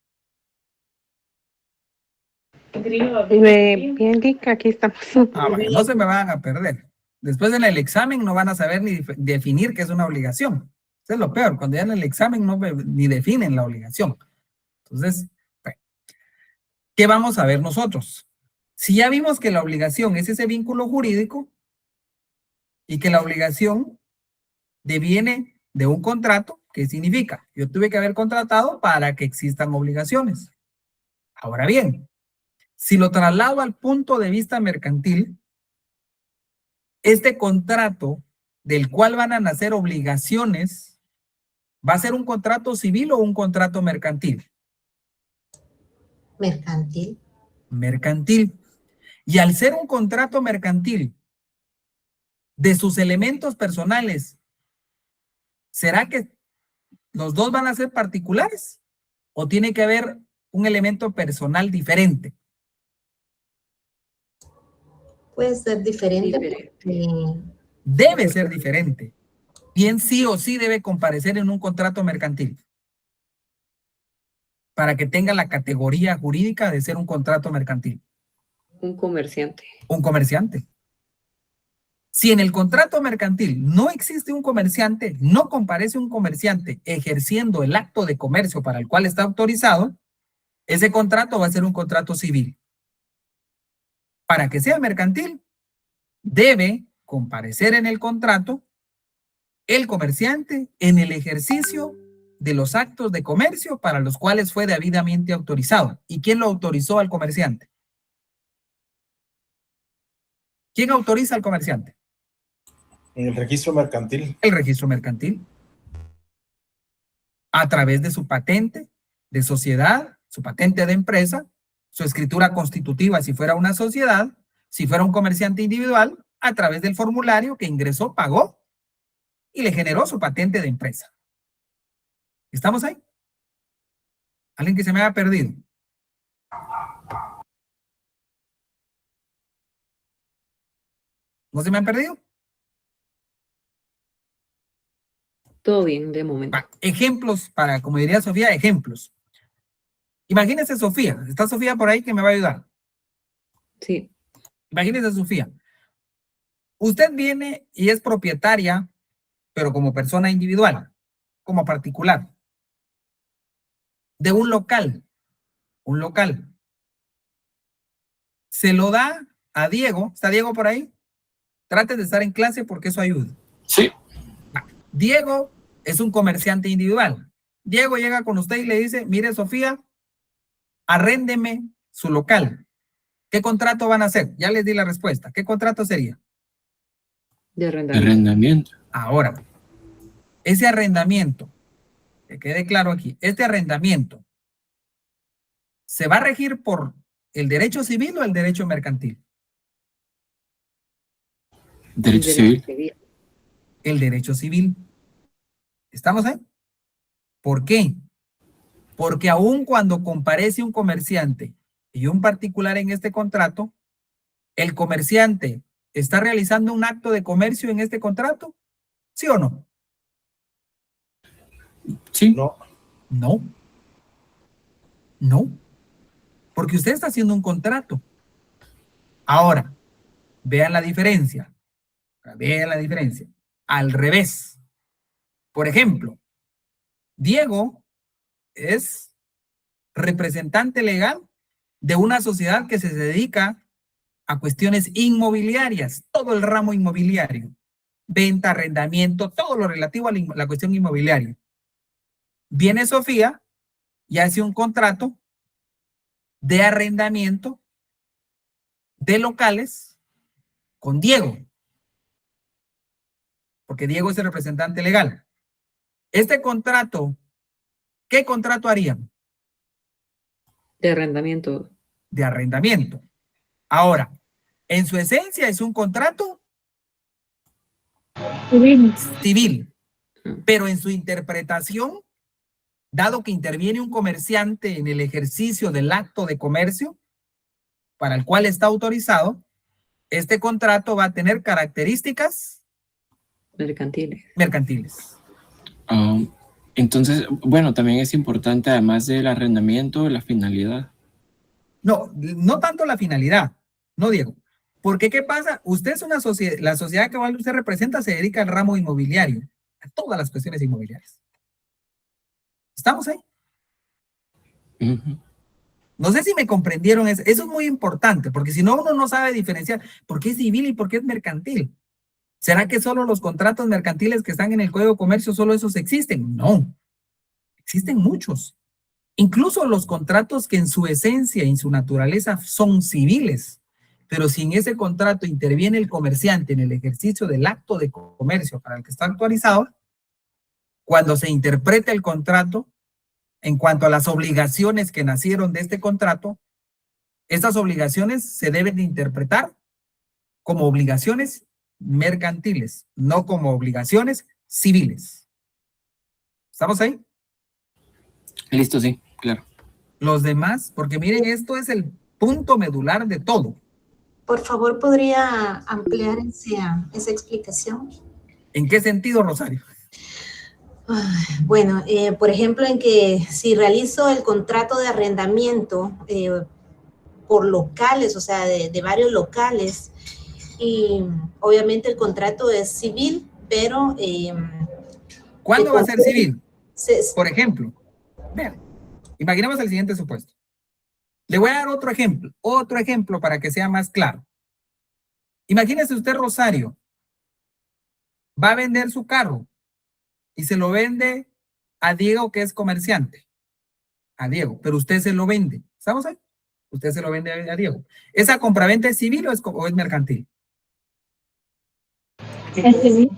Bien, Dick, aquí estamos. Vaya, no se me van a perder. Después en el examen no van a saber ni definir qué es una obligación. Eso es lo peor, cuando ya en el examen ni definen la obligación. Entonces, bueno, ¿qué vamos a ver nosotros? Si ya vimos que la obligación es ese vínculo jurídico y que la obligación deviene de un contrato, ¿qué significa? Yo tuve que haber contratado para que existan obligaciones. Ahora bien, si lo traslado al punto de vista mercantil, este contrato del cual van a nacer obligaciones, ¿va a ser un contrato civil o un contrato mercantil? Mercantil. Mercantil. Y al ser un contrato mercantil, de sus elementos personales, ¿será que los dos van a ser particulares? ¿O tiene que haber un elemento personal diferente? Puede ser diferente. Debe ser diferente. Bien, sí o sí debe comparecer en un contrato mercantil para que tenga la categoría jurídica de ser un contrato mercantil. Un comerciante. Un comerciante. Si en el contrato mercantil no existe un comerciante, no comparece un comerciante ejerciendo el acto de comercio para el cual está autorizado, ese contrato va a ser un contrato civil. Para que sea mercantil, debe comparecer en el contrato el comerciante en el ejercicio de los actos de comercio para los cuales fue debidamente autorizado. ¿Y quién lo autorizó al comerciante? ¿Quién autoriza al comerciante? En el registro mercantil. El registro mercantil. A través de su patente de sociedad, su patente de empresa, su escritura constitutiva si fuera una sociedad, si fuera un comerciante individual, a través del formulario que ingresó, pagó y le generó su patente de empresa. ¿Estamos ahí? ¿Alguien que se me haya perdido? ¿No se me han perdido? Todo bien, de momento. Ejemplos para, como diría Sofía, ejemplos. Imagínese Sofía. ¿Está Sofía por ahí que me va a ayudar? Sí. Imagínese Sofía. Usted viene y es propietaria, pero como persona individual, como particular, de un local. Un local. Se lo da a Diego. ¿Está Diego por ahí? Trate de estar en clase porque eso ayuda. Sí. Diego es un comerciante individual. Diego llega con usted y le dice, mire Sofía, arréndeme su local. ¿Qué contrato van a hacer? Ya les di la respuesta. ¿Qué contrato sería? De arrendamiento. Arrendamiento. Ahora, ese arrendamiento, que quede claro aquí, este arrendamiento, ¿se va a regir por el derecho civil o el derecho mercantil? Derecho civil. El derecho civil. ¿Estamos ahí? ¿Por qué? Porque aun cuando comparece un comerciante y un particular en este contrato, ¿el comerciante está realizando un acto de comercio en este contrato? ¿Sí o no? Sí. No. No. No. Porque usted está haciendo un contrato. Ahora, vean la diferencia. Vean la diferencia. Al revés. Por ejemplo, Diego es representante legal de una sociedad que se dedica a cuestiones inmobiliarias, todo el ramo inmobiliario, venta, arrendamiento, todo lo relativo a la cuestión inmobiliaria. Viene Sofía y hace un contrato de arrendamiento de locales con Diego, porque Diego es el representante legal. Este contrato, ¿qué contrato harían? De arrendamiento. De arrendamiento. Ahora, en su esencia es un contrato Civil. Pero en su interpretación, dado que interviene un comerciante en el ejercicio del acto de comercio para el cual está autorizado, este contrato va a tener características mercantiles. Entonces, bueno, también es importante, además del arrendamiento, la finalidad. No, no tanto la finalidad, no, Diego. Porque, ¿qué pasa? Usted es una sociedad, la sociedad que usted representa se dedica al ramo inmobiliario, a todas las cuestiones inmobiliarias. ¿Estamos ahí? No sé si me comprendieron eso. Eso es muy importante, porque si no, uno no sabe diferenciar por qué es civil y por qué es mercantil. ¿Será que solo los contratos mercantiles que están en el Código de Comercio, solo esos existen? No, existen muchos. Incluso los contratos que en su esencia y en su naturaleza son civiles, pero si en ese contrato interviene el comerciante en el ejercicio del acto de comercio para el que está actualizado, cuando se interpreta el contrato, en cuanto a las obligaciones que nacieron de este contrato, estas obligaciones se deben de interpretar como obligaciones mercantiles, no como obligaciones civiles. ¿Estamos ahí? Listo, sí, claro. Los demás, porque miren, esto es el punto medular de todo. Por favor, ¿podría ampliar esa explicación? ¿En qué sentido, Rosario? Bueno, por ejemplo, en que si realizo el contrato de arrendamiento por locales, o sea, de varios locales, y obviamente el contrato es civil, pero... ¿Cuándo va a ser civil? Por ejemplo, vean, imaginemos el siguiente supuesto. Le voy a dar otro ejemplo para que sea más claro. Imagínese usted, Rosario, va a vender su carro y se lo vende a Diego, que es comerciante. A Diego, pero usted se lo vende. ¿Estamos ahí? Usted se lo vende a Diego. ¿Esa compraventa es civil o es mercantil? Es civil.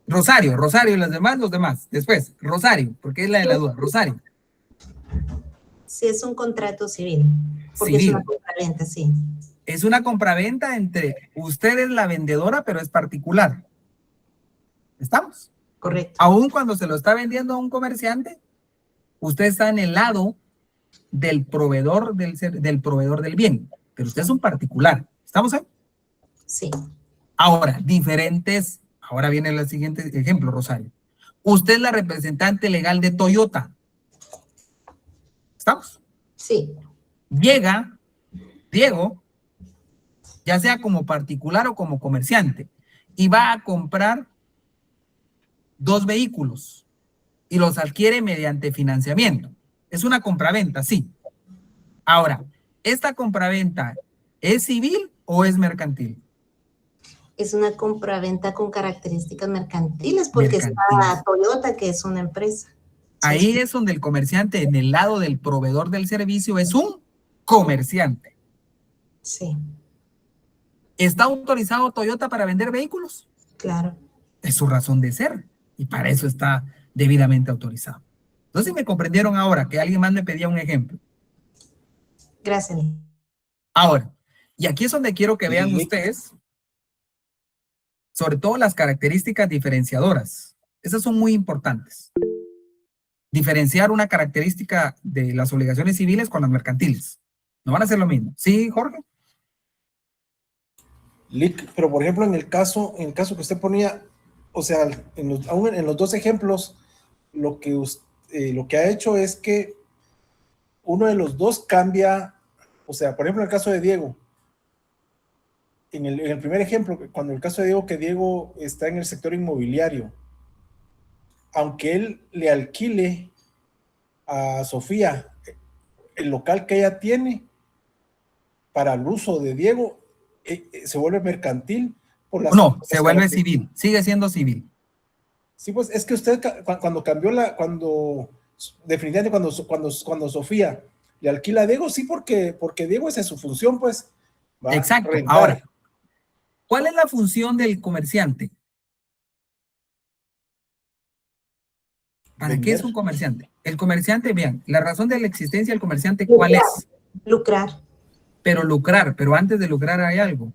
Rosario, y los demás. Después, Rosario, porque es la de la duda. Rosario. Sí, es un contrato civil. Porque Civil. es una compraventa, sí. Es una compraventa entre usted es la vendedora, pero es particular. ¿Estamos? Correcto. Aún cuando se lo está vendiendo a un comerciante, usted está en el lado del proveedor del bien, pero usted es un particular. ¿Estamos ahí? Sí. Ahora, ahora viene el siguiente ejemplo, Rosario. Usted es la representante legal de Toyota. ¿Estamos? Sí. Llega Diego, ya sea como particular o como comerciante, y va a comprar 2 vehículos y los adquiere mediante financiamiento. Es una compraventa, sí. Ahora, ¿esta compraventa es civil o es mercantil? Es una compraventa con características mercantiles porque está Toyota, que es una empresa. Ahí es donde el comerciante, en el lado del proveedor del servicio, es un comerciante. Sí. ¿Está autorizado Toyota para vender vehículos? Claro. Es su razón de ser y para eso está debidamente autorizado. No sé si me comprendieron ahora, que alguien más me pedía un ejemplo. Gracias. Ahora, y aquí es donde quiero que vean ustedes, sobre todo las características diferenciadoras. Esas son muy importantes. Diferenciar una característica de las obligaciones civiles con las mercantiles. No van a ser lo mismo. ¿Sí, Jorge? Pero por ejemplo, en el caso que usted ponía, o sea, aún en los 2 ejemplos, lo que ha hecho es que uno de los 2 cambia, o sea, por ejemplo, en el caso de Diego, en el primer ejemplo, cuando el caso de Diego, que Diego está en el sector inmobiliario, aunque él le alquile a Sofía el local que ella tiene para el uso de Diego, se vuelve mercantil. No, se vuelve civil, sigue siendo civil. Sí, pues es que usted cuando cambió definitivamente cuando Sofía le alquila a Diego, sí, porque Diego esa es su función, pues. Exacto. Ahora, ¿cuál es la función del comerciante? ¿Para qué es un comerciante? El comerciante, vean, la razón de la existencia del comerciante, ¿cuál es? Lucrar. Pero antes de lucrar hay algo.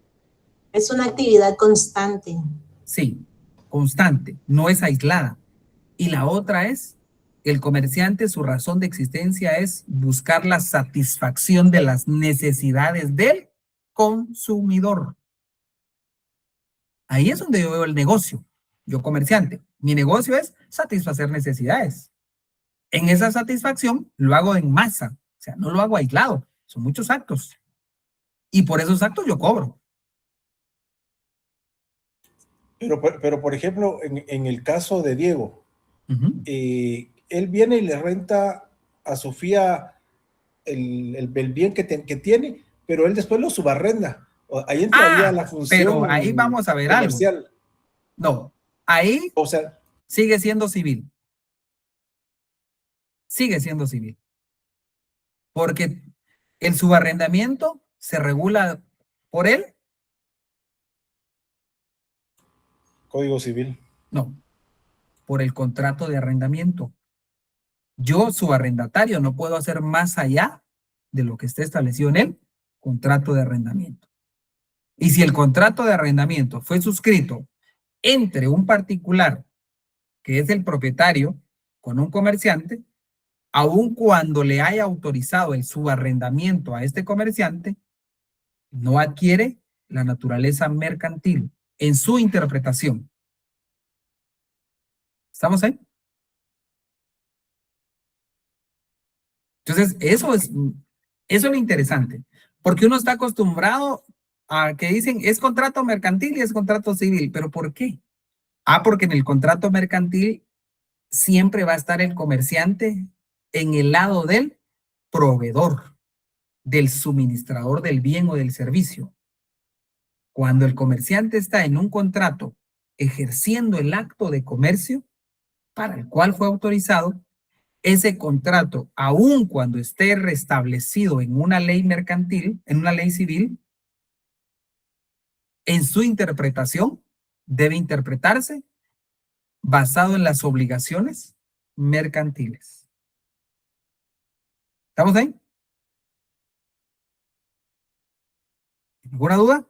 Es una actividad constante. Sí, constante, no es aislada. Y la otra es, el comerciante, su razón de existencia es buscar la satisfacción de las necesidades del consumidor. Ahí es donde yo veo el negocio. Yo comerciante, mi negocio es satisfacer necesidades. En esa satisfacción lo hago en masa, o sea, no lo hago aislado, son muchos actos. Y por esos actos yo cobro. Pero por ejemplo, en el caso de Diego, él viene y le renta a Sofía el bien que tiene, pero él después lo subarrenda. Ahí entraría la función pero ahí vamos a ver comercial. algo. No, ahí o sea, sigue siendo civil. Sigue siendo civil. Porque el subarrendamiento se regula por él. Código Civil. No, por el contrato de arrendamiento. Yo, subarrendatario, no puedo hacer más allá de lo que esté establecido en el contrato de arrendamiento. Y si el contrato de arrendamiento fue suscrito entre un particular, que es el propietario, con un comerciante, aun cuando le haya autorizado el subarrendamiento a este comerciante, no adquiere la naturaleza mercantil en su interpretación. ¿Estamos ahí? Entonces, eso es lo interesante, porque uno está acostumbrado a que dicen es contrato mercantil y es contrato civil, pero ¿por qué? Porque en el contrato mercantil siempre va a estar el comerciante en el lado del proveedor, del suministrador del bien o del servicio. Cuando el comerciante está en un contrato ejerciendo el acto de comercio para el cual fue autorizado, ese contrato, aun cuando esté restablecido en una ley mercantil, en una ley civil, en su interpretación debe interpretarse basado en las obligaciones mercantiles. ¿Estamos ahí? ¿Ninguna duda?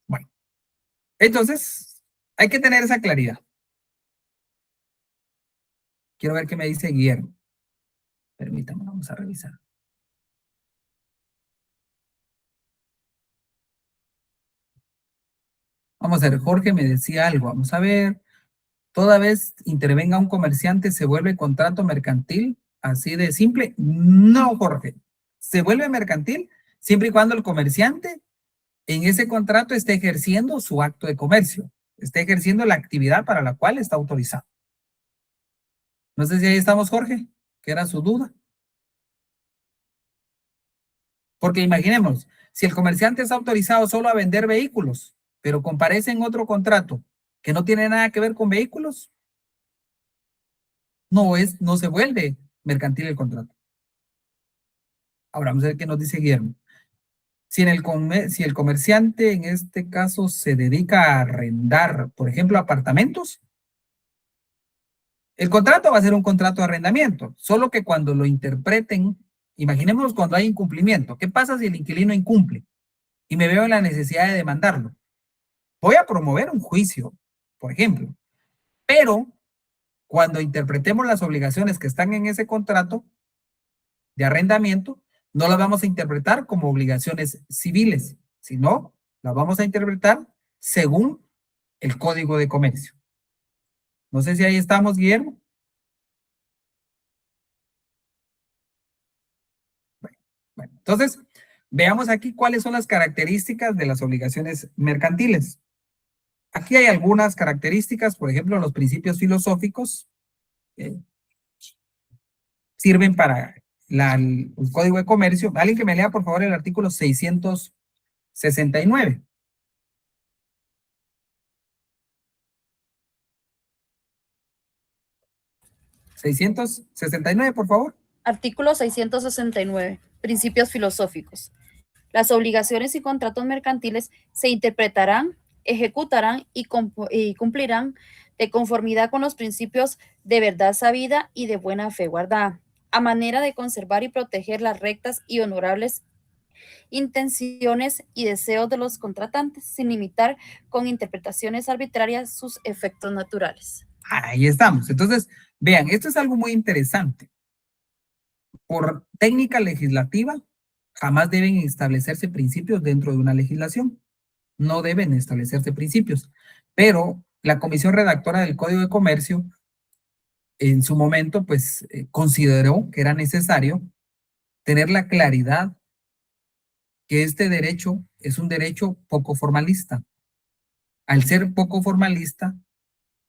Bueno, entonces hay que tener esa claridad. Quiero ver qué me dice Guillermo. Permítame, vamos a revisar. Vamos a ver, Jorge me decía algo. Vamos a ver. Toda vez intervenga un comerciante, ¿se vuelve contrato mercantil? Así de simple. No, Jorge. Se vuelve mercantil siempre y cuando el comerciante en ese contrato esté ejerciendo su acto de comercio, esté ejerciendo la actividad para la cual está autorizado. No sé si ahí estamos, Jorge, que era su duda. Porque imaginemos, si el comerciante está autorizado solo a vender vehículos, pero comparece en otro contrato que no tiene nada que ver con vehículos, no se vuelve mercantil el contrato. Ahora vamos a ver qué nos dice Guillermo. Si el comerciante en este caso se dedica a arrendar, por ejemplo, apartamentos, el contrato va a ser un contrato de arrendamiento, solo que cuando lo interpreten, imaginemos cuando hay incumplimiento. ¿Qué pasa si el inquilino incumple y me veo en la necesidad de demandarlo? Voy a promover un juicio, por ejemplo, pero cuando interpretemos las obligaciones que están en ese contrato de arrendamiento, no las vamos a interpretar como obligaciones civiles, sino las vamos a interpretar según el Código de Comercio. No sé si ahí estamos, Guillermo. Bueno, entonces, veamos aquí cuáles son las características de las obligaciones mercantiles. Aquí hay algunas características, por ejemplo, los principios filosóficos sirven para el Código de Comercio. Alguien que me lea, por favor, el artículo 669. ¿669, por favor? Artículo 669. Principios filosóficos. Las obligaciones y contratos mercantiles se interpretarán, ejecutarán y cumplirán de conformidad con los principios de verdad sabida y de buena fe guardada, a manera de conservar y proteger las rectas y honorables intenciones y deseos de los contratantes, sin limitar con interpretaciones arbitrarias sus efectos naturales. Ahí estamos. Entonces, vean, esto es algo muy interesante. Por técnica legislativa, jamás deben establecerse principios dentro de una legislación. No deben establecerse principios. Pero la comisión redactora del Código de Comercio, en su momento, pues, consideró que era necesario tener la claridad que este derecho es un derecho poco formalista. Al ser poco formalista,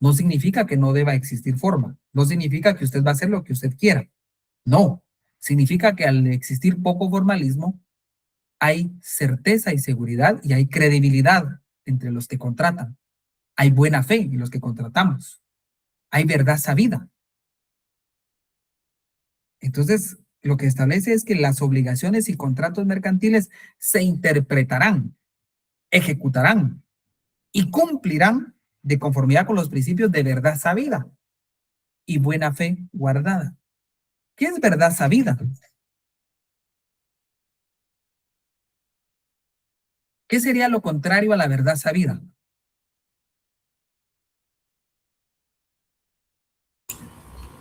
no significa que no deba existir forma. No significa que usted va a hacer lo que usted quiera. No. Significa que al existir poco formalismo, hay certeza y seguridad y hay credibilidad entre los que contratan. Hay buena fe en los que contratamos. Hay verdad sabida. Entonces, lo que establece es que las obligaciones y contratos mercantiles se interpretarán, ejecutarán y cumplirán de conformidad con los principios de verdad sabida y buena fe guardada. ¿Qué es verdad sabida? ¿Qué sería lo contrario a la verdad sabida?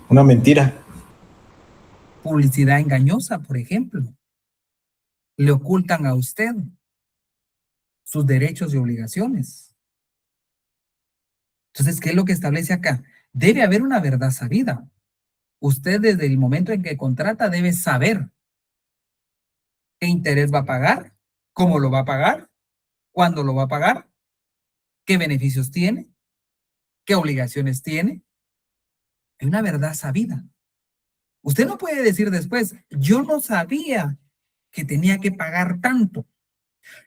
Una mentira. Publicidad engañosa, por ejemplo. Le ocultan a usted sus derechos y obligaciones. Entonces, ¿qué es lo que establece acá? Debe haber una verdad sabida. Usted desde el momento en que contrata debe saber qué interés va a pagar, cómo lo va a pagar, cuándo lo va a pagar, qué beneficios tiene, qué obligaciones tiene. Hay una verdad sabida. Usted no puede decir después, yo no sabía que tenía que pagar tanto.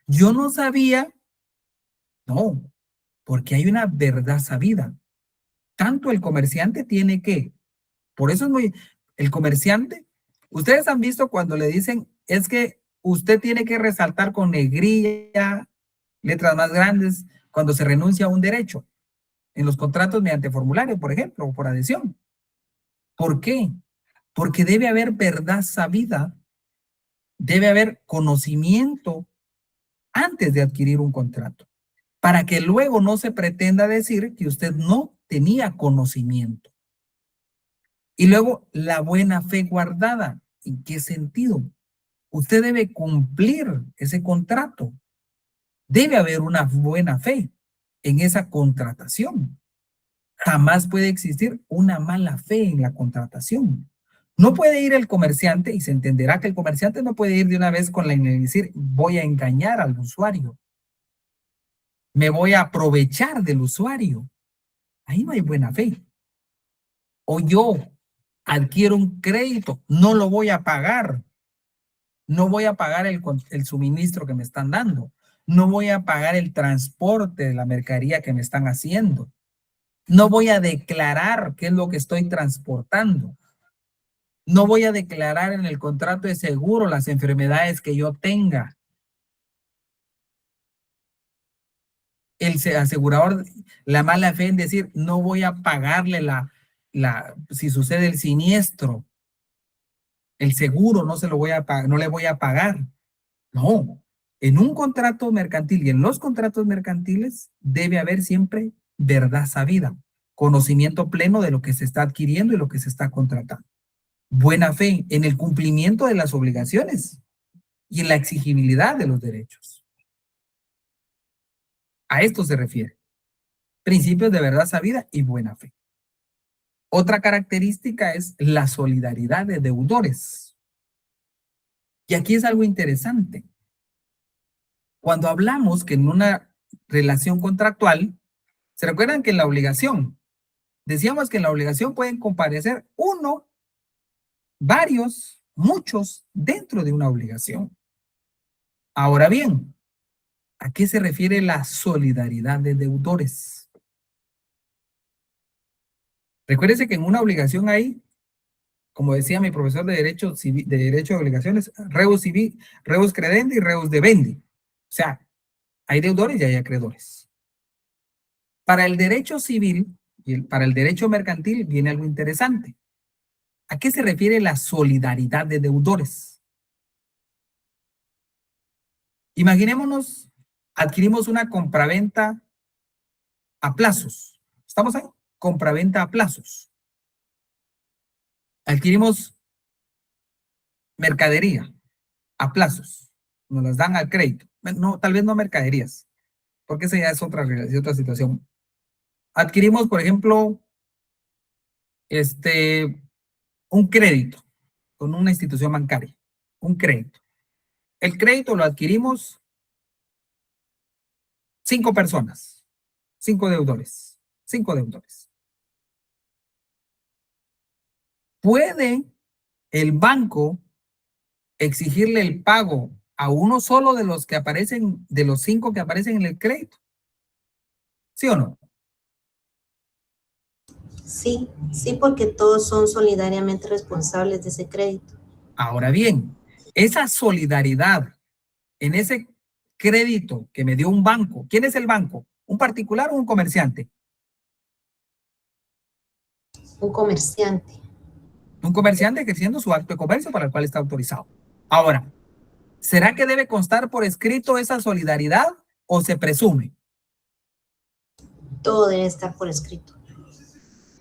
Yo no sabía. No, porque hay una verdad sabida. Tanto el comerciante tiene que, por eso es muy, el comerciante, ustedes han visto cuando le dicen, es que usted tiene que resaltar con negrilla, letras más grandes, cuando se renuncia a un derecho, en los contratos mediante formulario, por ejemplo, o por adhesión. ¿Por qué? Porque debe haber verdad sabida, debe haber conocimiento antes de adquirir un contrato, para que luego no se pretenda decir que usted no tenía conocimiento. Y luego, la buena fe guardada. ¿En qué sentido? Usted debe cumplir ese contrato. Debe haber una buena fe en esa contratación. Jamás puede existir una mala fe en la contratación. No puede ir el comerciante, y se entenderá que el comerciante no puede ir de una vez con la idea de decir, voy a engañar al usuario. Me voy a aprovechar del usuario. Ahí no hay buena fe. O yo adquiero un crédito, no lo voy a pagar. No voy a pagar el suministro que me están dando. No voy a pagar el transporte de la mercadería que me están haciendo. No voy a declarar qué es lo que estoy transportando. No voy a declarar en el contrato de seguro las enfermedades que yo tenga. El asegurador, la mala fe en decir, no voy a pagarle si sucede el siniestro, el seguro no se lo voy a pagar, no le voy a pagar. No, en un contrato mercantil y en los contratos mercantiles debe haber siempre verdad sabida, conocimiento pleno de lo que se está adquiriendo y lo que se está contratando. Buena fe en el cumplimiento de las obligaciones y en la exigibilidad de los derechos. A esto se refiere. Principios de verdad sabida y buena fe. Otra característica es la solidaridad de deudores. Y aquí es algo interesante. Cuando hablamos que en una relación contractual, ¿se recuerdan que en la obligación? Decíamos que en la obligación pueden comparecer uno, varios, muchos dentro de una obligación. Ahora bien, ¿a qué se refiere la solidaridad de deudores? Recuérdese que en una obligación hay, como decía mi profesor de Derecho Civil, de Derecho de Obligaciones, rebus civil, rebus credendi y rebus debendi. O sea, hay deudores y hay acreedores. Para el derecho civil y para el derecho mercantil viene algo interesante. ¿A qué se refiere la solidaridad de deudores? Imaginémonos, adquirimos una compraventa a plazos. ¿Estamos ahí? Compraventa a plazos. Adquirimos mercadería a plazos. Nos las dan al crédito. No, tal vez no mercaderías, porque esa ya es otra situación. Adquirimos, por ejemplo, un crédito con una institución bancaria. Un crédito. El crédito lo adquirimos 5 personas, 5 deudores, 5 deudores. ¿Puede el banco exigirle el pago a uno solo de los que aparecen, de los 5 que aparecen en el crédito? ¿Sí o no? Sí, sí, porque todos son solidariamente responsables de ese crédito. Ahora bien, esa solidaridad en ese crédito que me dio un banco, ¿quién es el banco? ¿Un particular o un comerciante? Un comerciante. Un comerciante ejerciendo su acto de comercio para el cual está autorizado. Ahora, ¿será que debe constar por escrito esa solidaridad o se presume? Todo debe estar por escrito.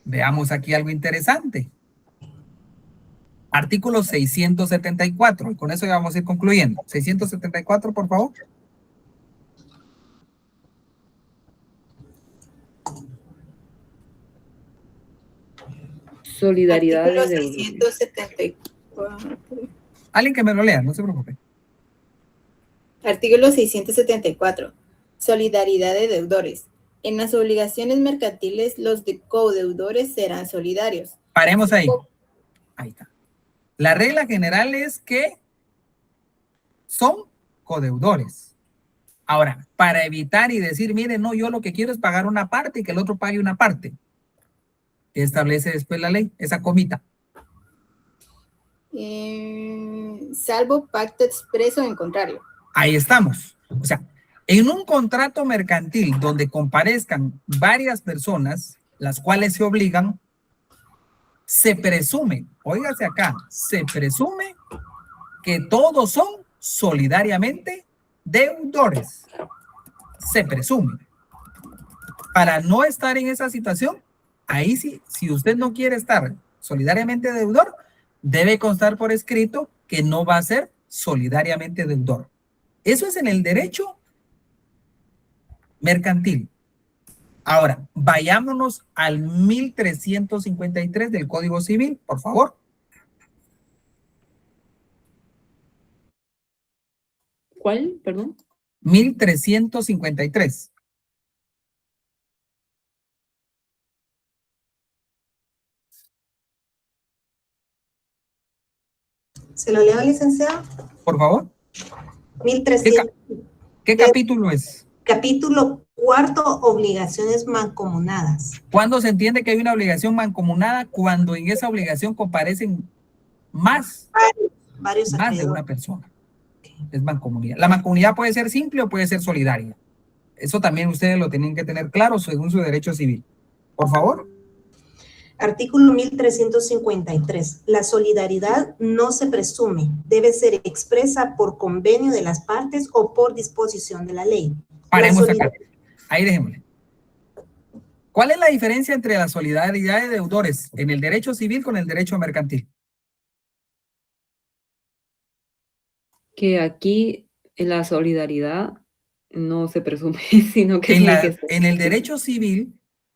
Veamos aquí algo interesante. Artículo 674. Y con eso ya vamos a ir concluyendo. 674, por favor. Solidaridad de Artículo deudores. 674. Alguien que me lo lea, no se preocupe. Artículo 674. Solidaridad de deudores. En las obligaciones mercantiles, los codeudores serán solidarios. Paremos ahí. Ahí está. La regla general es que son codeudores. Ahora, para evitar y decir, mire, no, yo lo que quiero es pagar una parte y que el otro pague una parte, ¿qué establece después la ley? Esa comita. Salvo pacto expreso en contrario. Ahí estamos. O sea, en un contrato mercantil donde comparezcan varias personas, las cuales se obligan, se presume, óigase acá, se presume que todos son solidariamente deudores. Se presume. Para no estar en esa situación, ahí sí, si usted no quiere estar solidariamente deudor, debe constar por escrito que no va a ser solidariamente deudor. Eso es en el derecho mercantil. Ahora, vayámonos al 1353 del Código Civil, por favor. ¿Cuál? Perdón. 1353. ¿Se lo leo, licenciado? Por favor. 1300. ¿Qué capítulo es? Capítulo 4, obligaciones mancomunadas. ¿Cuándo se entiende que hay una obligación mancomunada? Cuando en esa obligación comparecen más Varios de acreedores. una persona. Es mancomunidad. La mancomunidad puede ser simple o puede ser solidaria. Eso también ustedes lo tienen que tener claro según su derecho civil. Por favor. Artículo 1353. La solidaridad no se presume, debe ser expresa por convenio de las partes o por disposición de la ley. Paremos acá. Ahí dejémosle. ¿Cuál es la diferencia entre la solidaridad de deudores en el derecho civil con el derecho mercantil? Que aquí la solidaridad no se presume, sino que tiene que ser. En el derecho civil,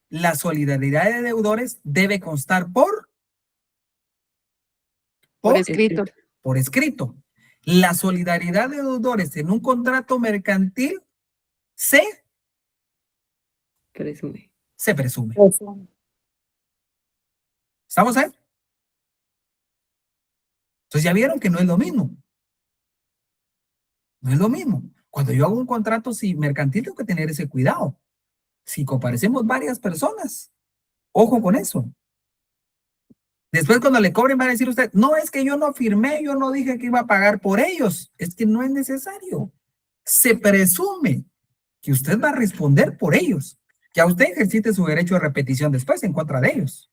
la solidaridad de deudores debe constar por escrito. Por escrito. La solidaridad de deudores en un contrato mercantil se presume. ¿Estamos ahí? Entonces ya vieron que no es lo mismo. No es lo mismo. Cuando yo hago un contrato mercantil tengo que tener ese cuidado. Si comparecemos varias personas, ojo con eso. Después cuando le cobren van a decir usted, no, es que yo no firmé, yo no dije que iba a pagar por ellos. Es que no es necesario. Se presume que usted va a responder por ellos. Que a usted ejercite su derecho de repetición después en contra de ellos.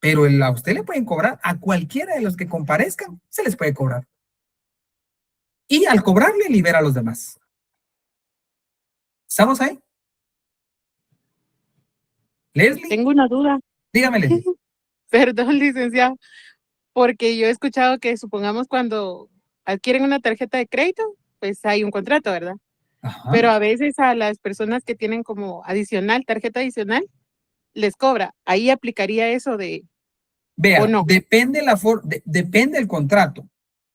Pero a usted le pueden cobrar, a cualquiera de los que comparezcan, se les puede cobrar. Y al cobrarle, libera a los demás. ¿Estamos ahí? Leslie, Tengo una duda. dígame, Leslie. Perdón, licenciado, porque yo he escuchado que supongamos cuando adquieren una tarjeta de crédito, pues hay un contrato, ¿verdad? Ajá. Pero a veces a las personas que tienen como adicional, tarjeta adicional, les cobra. Ahí aplicaría eso de, Vea, ¿o no? depende depende el contrato,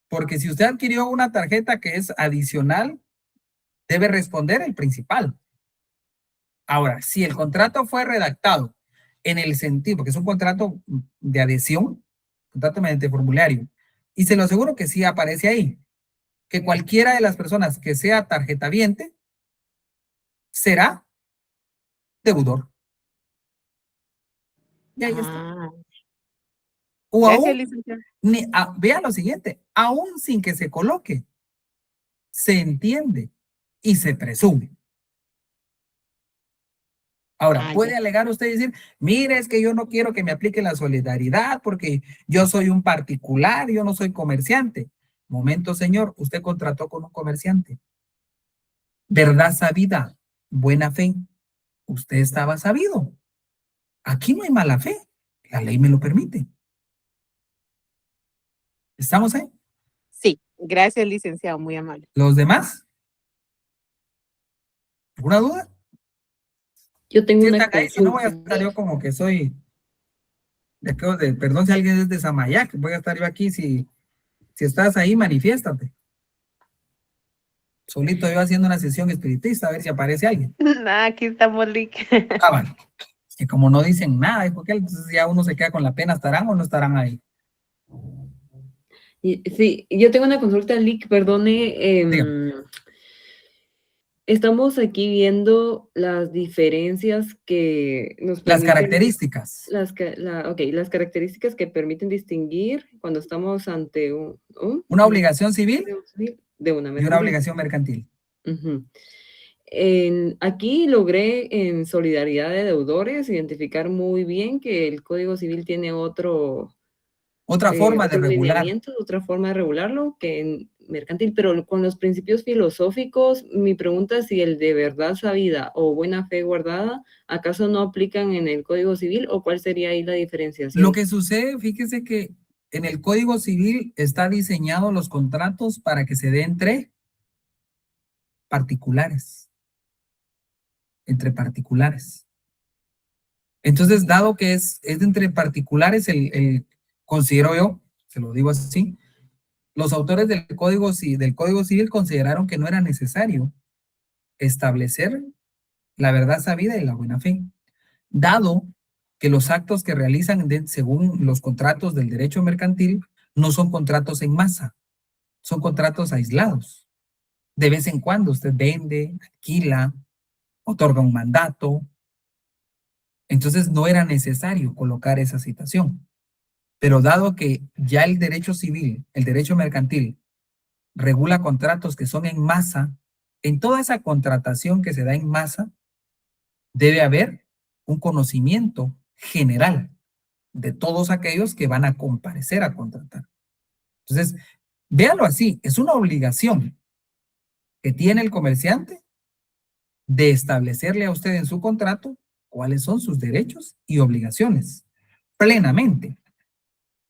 porque si usted adquirió una tarjeta que es adicional, debe responder el principal. Ahora, si el contrato fue redactado en el sentido, porque es un contrato de adhesión, contrato mediante formulario, y se lo aseguro que sí aparece ahí, que cualquiera de las personas que sea tarjetaviente será deudor. Y ahí está. Ah, O gracias, aún, licenciado. vea lo siguiente, aún sin que se coloque, se entiende y se presume. Ahora, Ah, puede ya. alegar usted y decir, mire, es que yo no quiero que me aplique la solidaridad porque yo soy un particular, yo no soy comerciante. Momento, señor, usted contrató con un comerciante. Verdad sabida, buena fe. Usted estaba sabido. Aquí no hay mala fe. La ley me lo permite. ¿Estamos ahí? Sí, gracias, licenciado, muy amable. ¿Los demás? ¿Alguna duda? Yo tengo Si una están ahí, si no voy a consulta. estar yo como que soy, perdón si alguien es de Samayac, voy a estar yo aquí, si estás ahí, manifiéstate. Solito yo haciendo una sesión espiritista, a ver si aparece alguien. Nada, aquí estamos, Lick. Ah, vale. Que como no dicen nada, ¿por qué? Entonces ya uno se queda con la pena, ¿estarán o no estarán ahí? Sí, yo tengo una consulta, Lick, perdone. Dígame. Estamos aquí viendo las diferencias que nos Las permiten, características. las características que permiten distinguir cuando estamos ante Una obligación civil de una y una mercantil. obligación mercantil. Ujú. Aquí logré en solidaridad de deudores identificar muy bien que el Código Civil tiene Otra forma de otros regular. lineamientos, otra forma de regularlo que en mercantil, pero con los principios filosóficos, mi pregunta es si el de verdad sabida o buena fe guardada, ¿acaso no aplican en el Código Civil o cuál sería ahí la diferenciación? Lo que sucede, fíjese que en el Código Civil está diseñado los contratos para que se den entre particulares. Entre particulares. Entonces, dado que es entre particulares, considero yo, se lo digo así, los autores del Código Civil consideraron que no era necesario establecer la verdad sabida y la buena fe, dado que los actos que realizan según los contratos del derecho mercantil no son contratos en masa, son contratos aislados. De vez en cuando usted vende, alquila, otorga un mandato. Entonces no era necesario colocar esa citación. Pero dado que ya el derecho civil, el derecho mercantil, regula contratos que son en masa, en toda esa contratación que se da en masa, debe haber un conocimiento general de todos aquellos que van a comparecer a contratar. Entonces, véalo así, es una obligación que tiene el comerciante de establecerle a usted en su contrato cuáles son sus derechos y obligaciones, plenamente.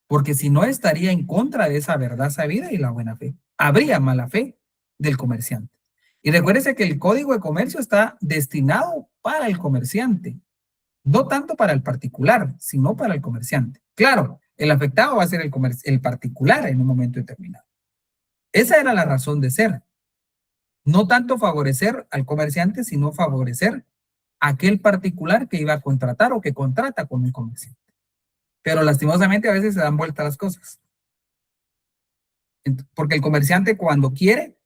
Porque si no, estaría en contra de esa verdad sabida y la buena fe. Habría mala fe del comerciante. Y recuérdese que el Código de Comercio está destinado para el comerciante, no tanto para el particular, sino para el comerciante. Claro, el afectado va a ser el particular en un momento determinado. Esa era la razón de ser. No tanto favorecer al comerciante, sino favorecer a aquel particular que iba a contratar o que contrata con un comerciante. Pero lastimosamente a veces se dan vueltas las cosas. Porque el comerciante cuando quiere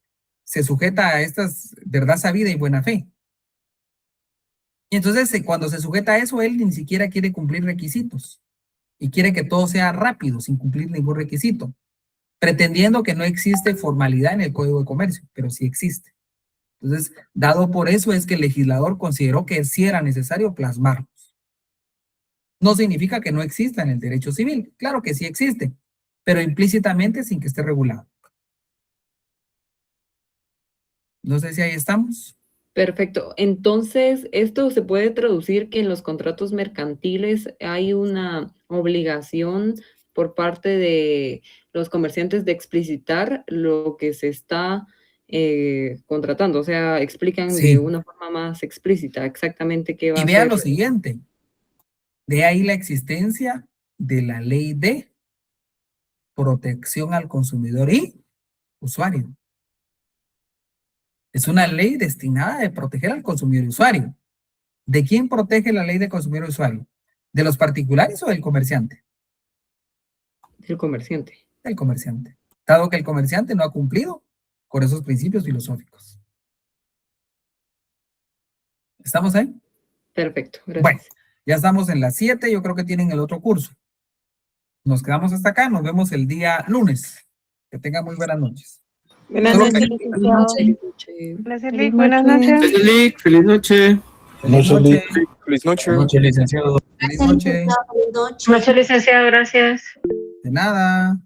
se sujeta a estas verdad sabida y buena fe. Y entonces cuando se sujeta a eso, él ni siquiera quiere cumplir requisitos. Y quiere que todo sea rápido, sin cumplir ningún requisito. Pretendiendo que no existe formalidad en el Código de Comercio, pero sí existe. Entonces, dado por eso es que el legislador consideró que sí era necesario plasmarlos. No significa que no exista en el derecho civil. Claro que sí existe, pero implícitamente sin que esté regulado. No sé si ahí estamos. Perfecto. Entonces, esto se puede traducir que en los contratos mercantiles hay una obligación por parte de los comerciantes de explicitar lo que se está contratando. O sea, explican Sí. de una forma más explícita exactamente qué va Y a vean ser. lo siguiente. De ahí la existencia de la ley de protección al consumidor y usuario. Es una ley destinada a proteger al consumidor y usuario. ¿De quién protege la ley de consumidor y usuario? ¿De los particulares o del comerciante? El comerciante. Del comerciante. Dado que el comerciante no ha cumplido con esos principios filosóficos. ¿Estamos ahí? Perfecto, gracias. Bueno, ya estamos en las 7, yo creo que tienen el otro curso. Nos quedamos hasta acá, nos vemos el día lunes. Que tengan muy buenas noches. Buenas Solo noches, que- licenciado. Feliz noche. Gracias, Lick. Buenas noches. Gracias, Lick. Feliz noche. Feliz noche. Feliz noche. Buenas noches, licenciado. Feliz Gracias, noche. licenciado. Feliz noche. Muchas licenciado, gracias. De nada.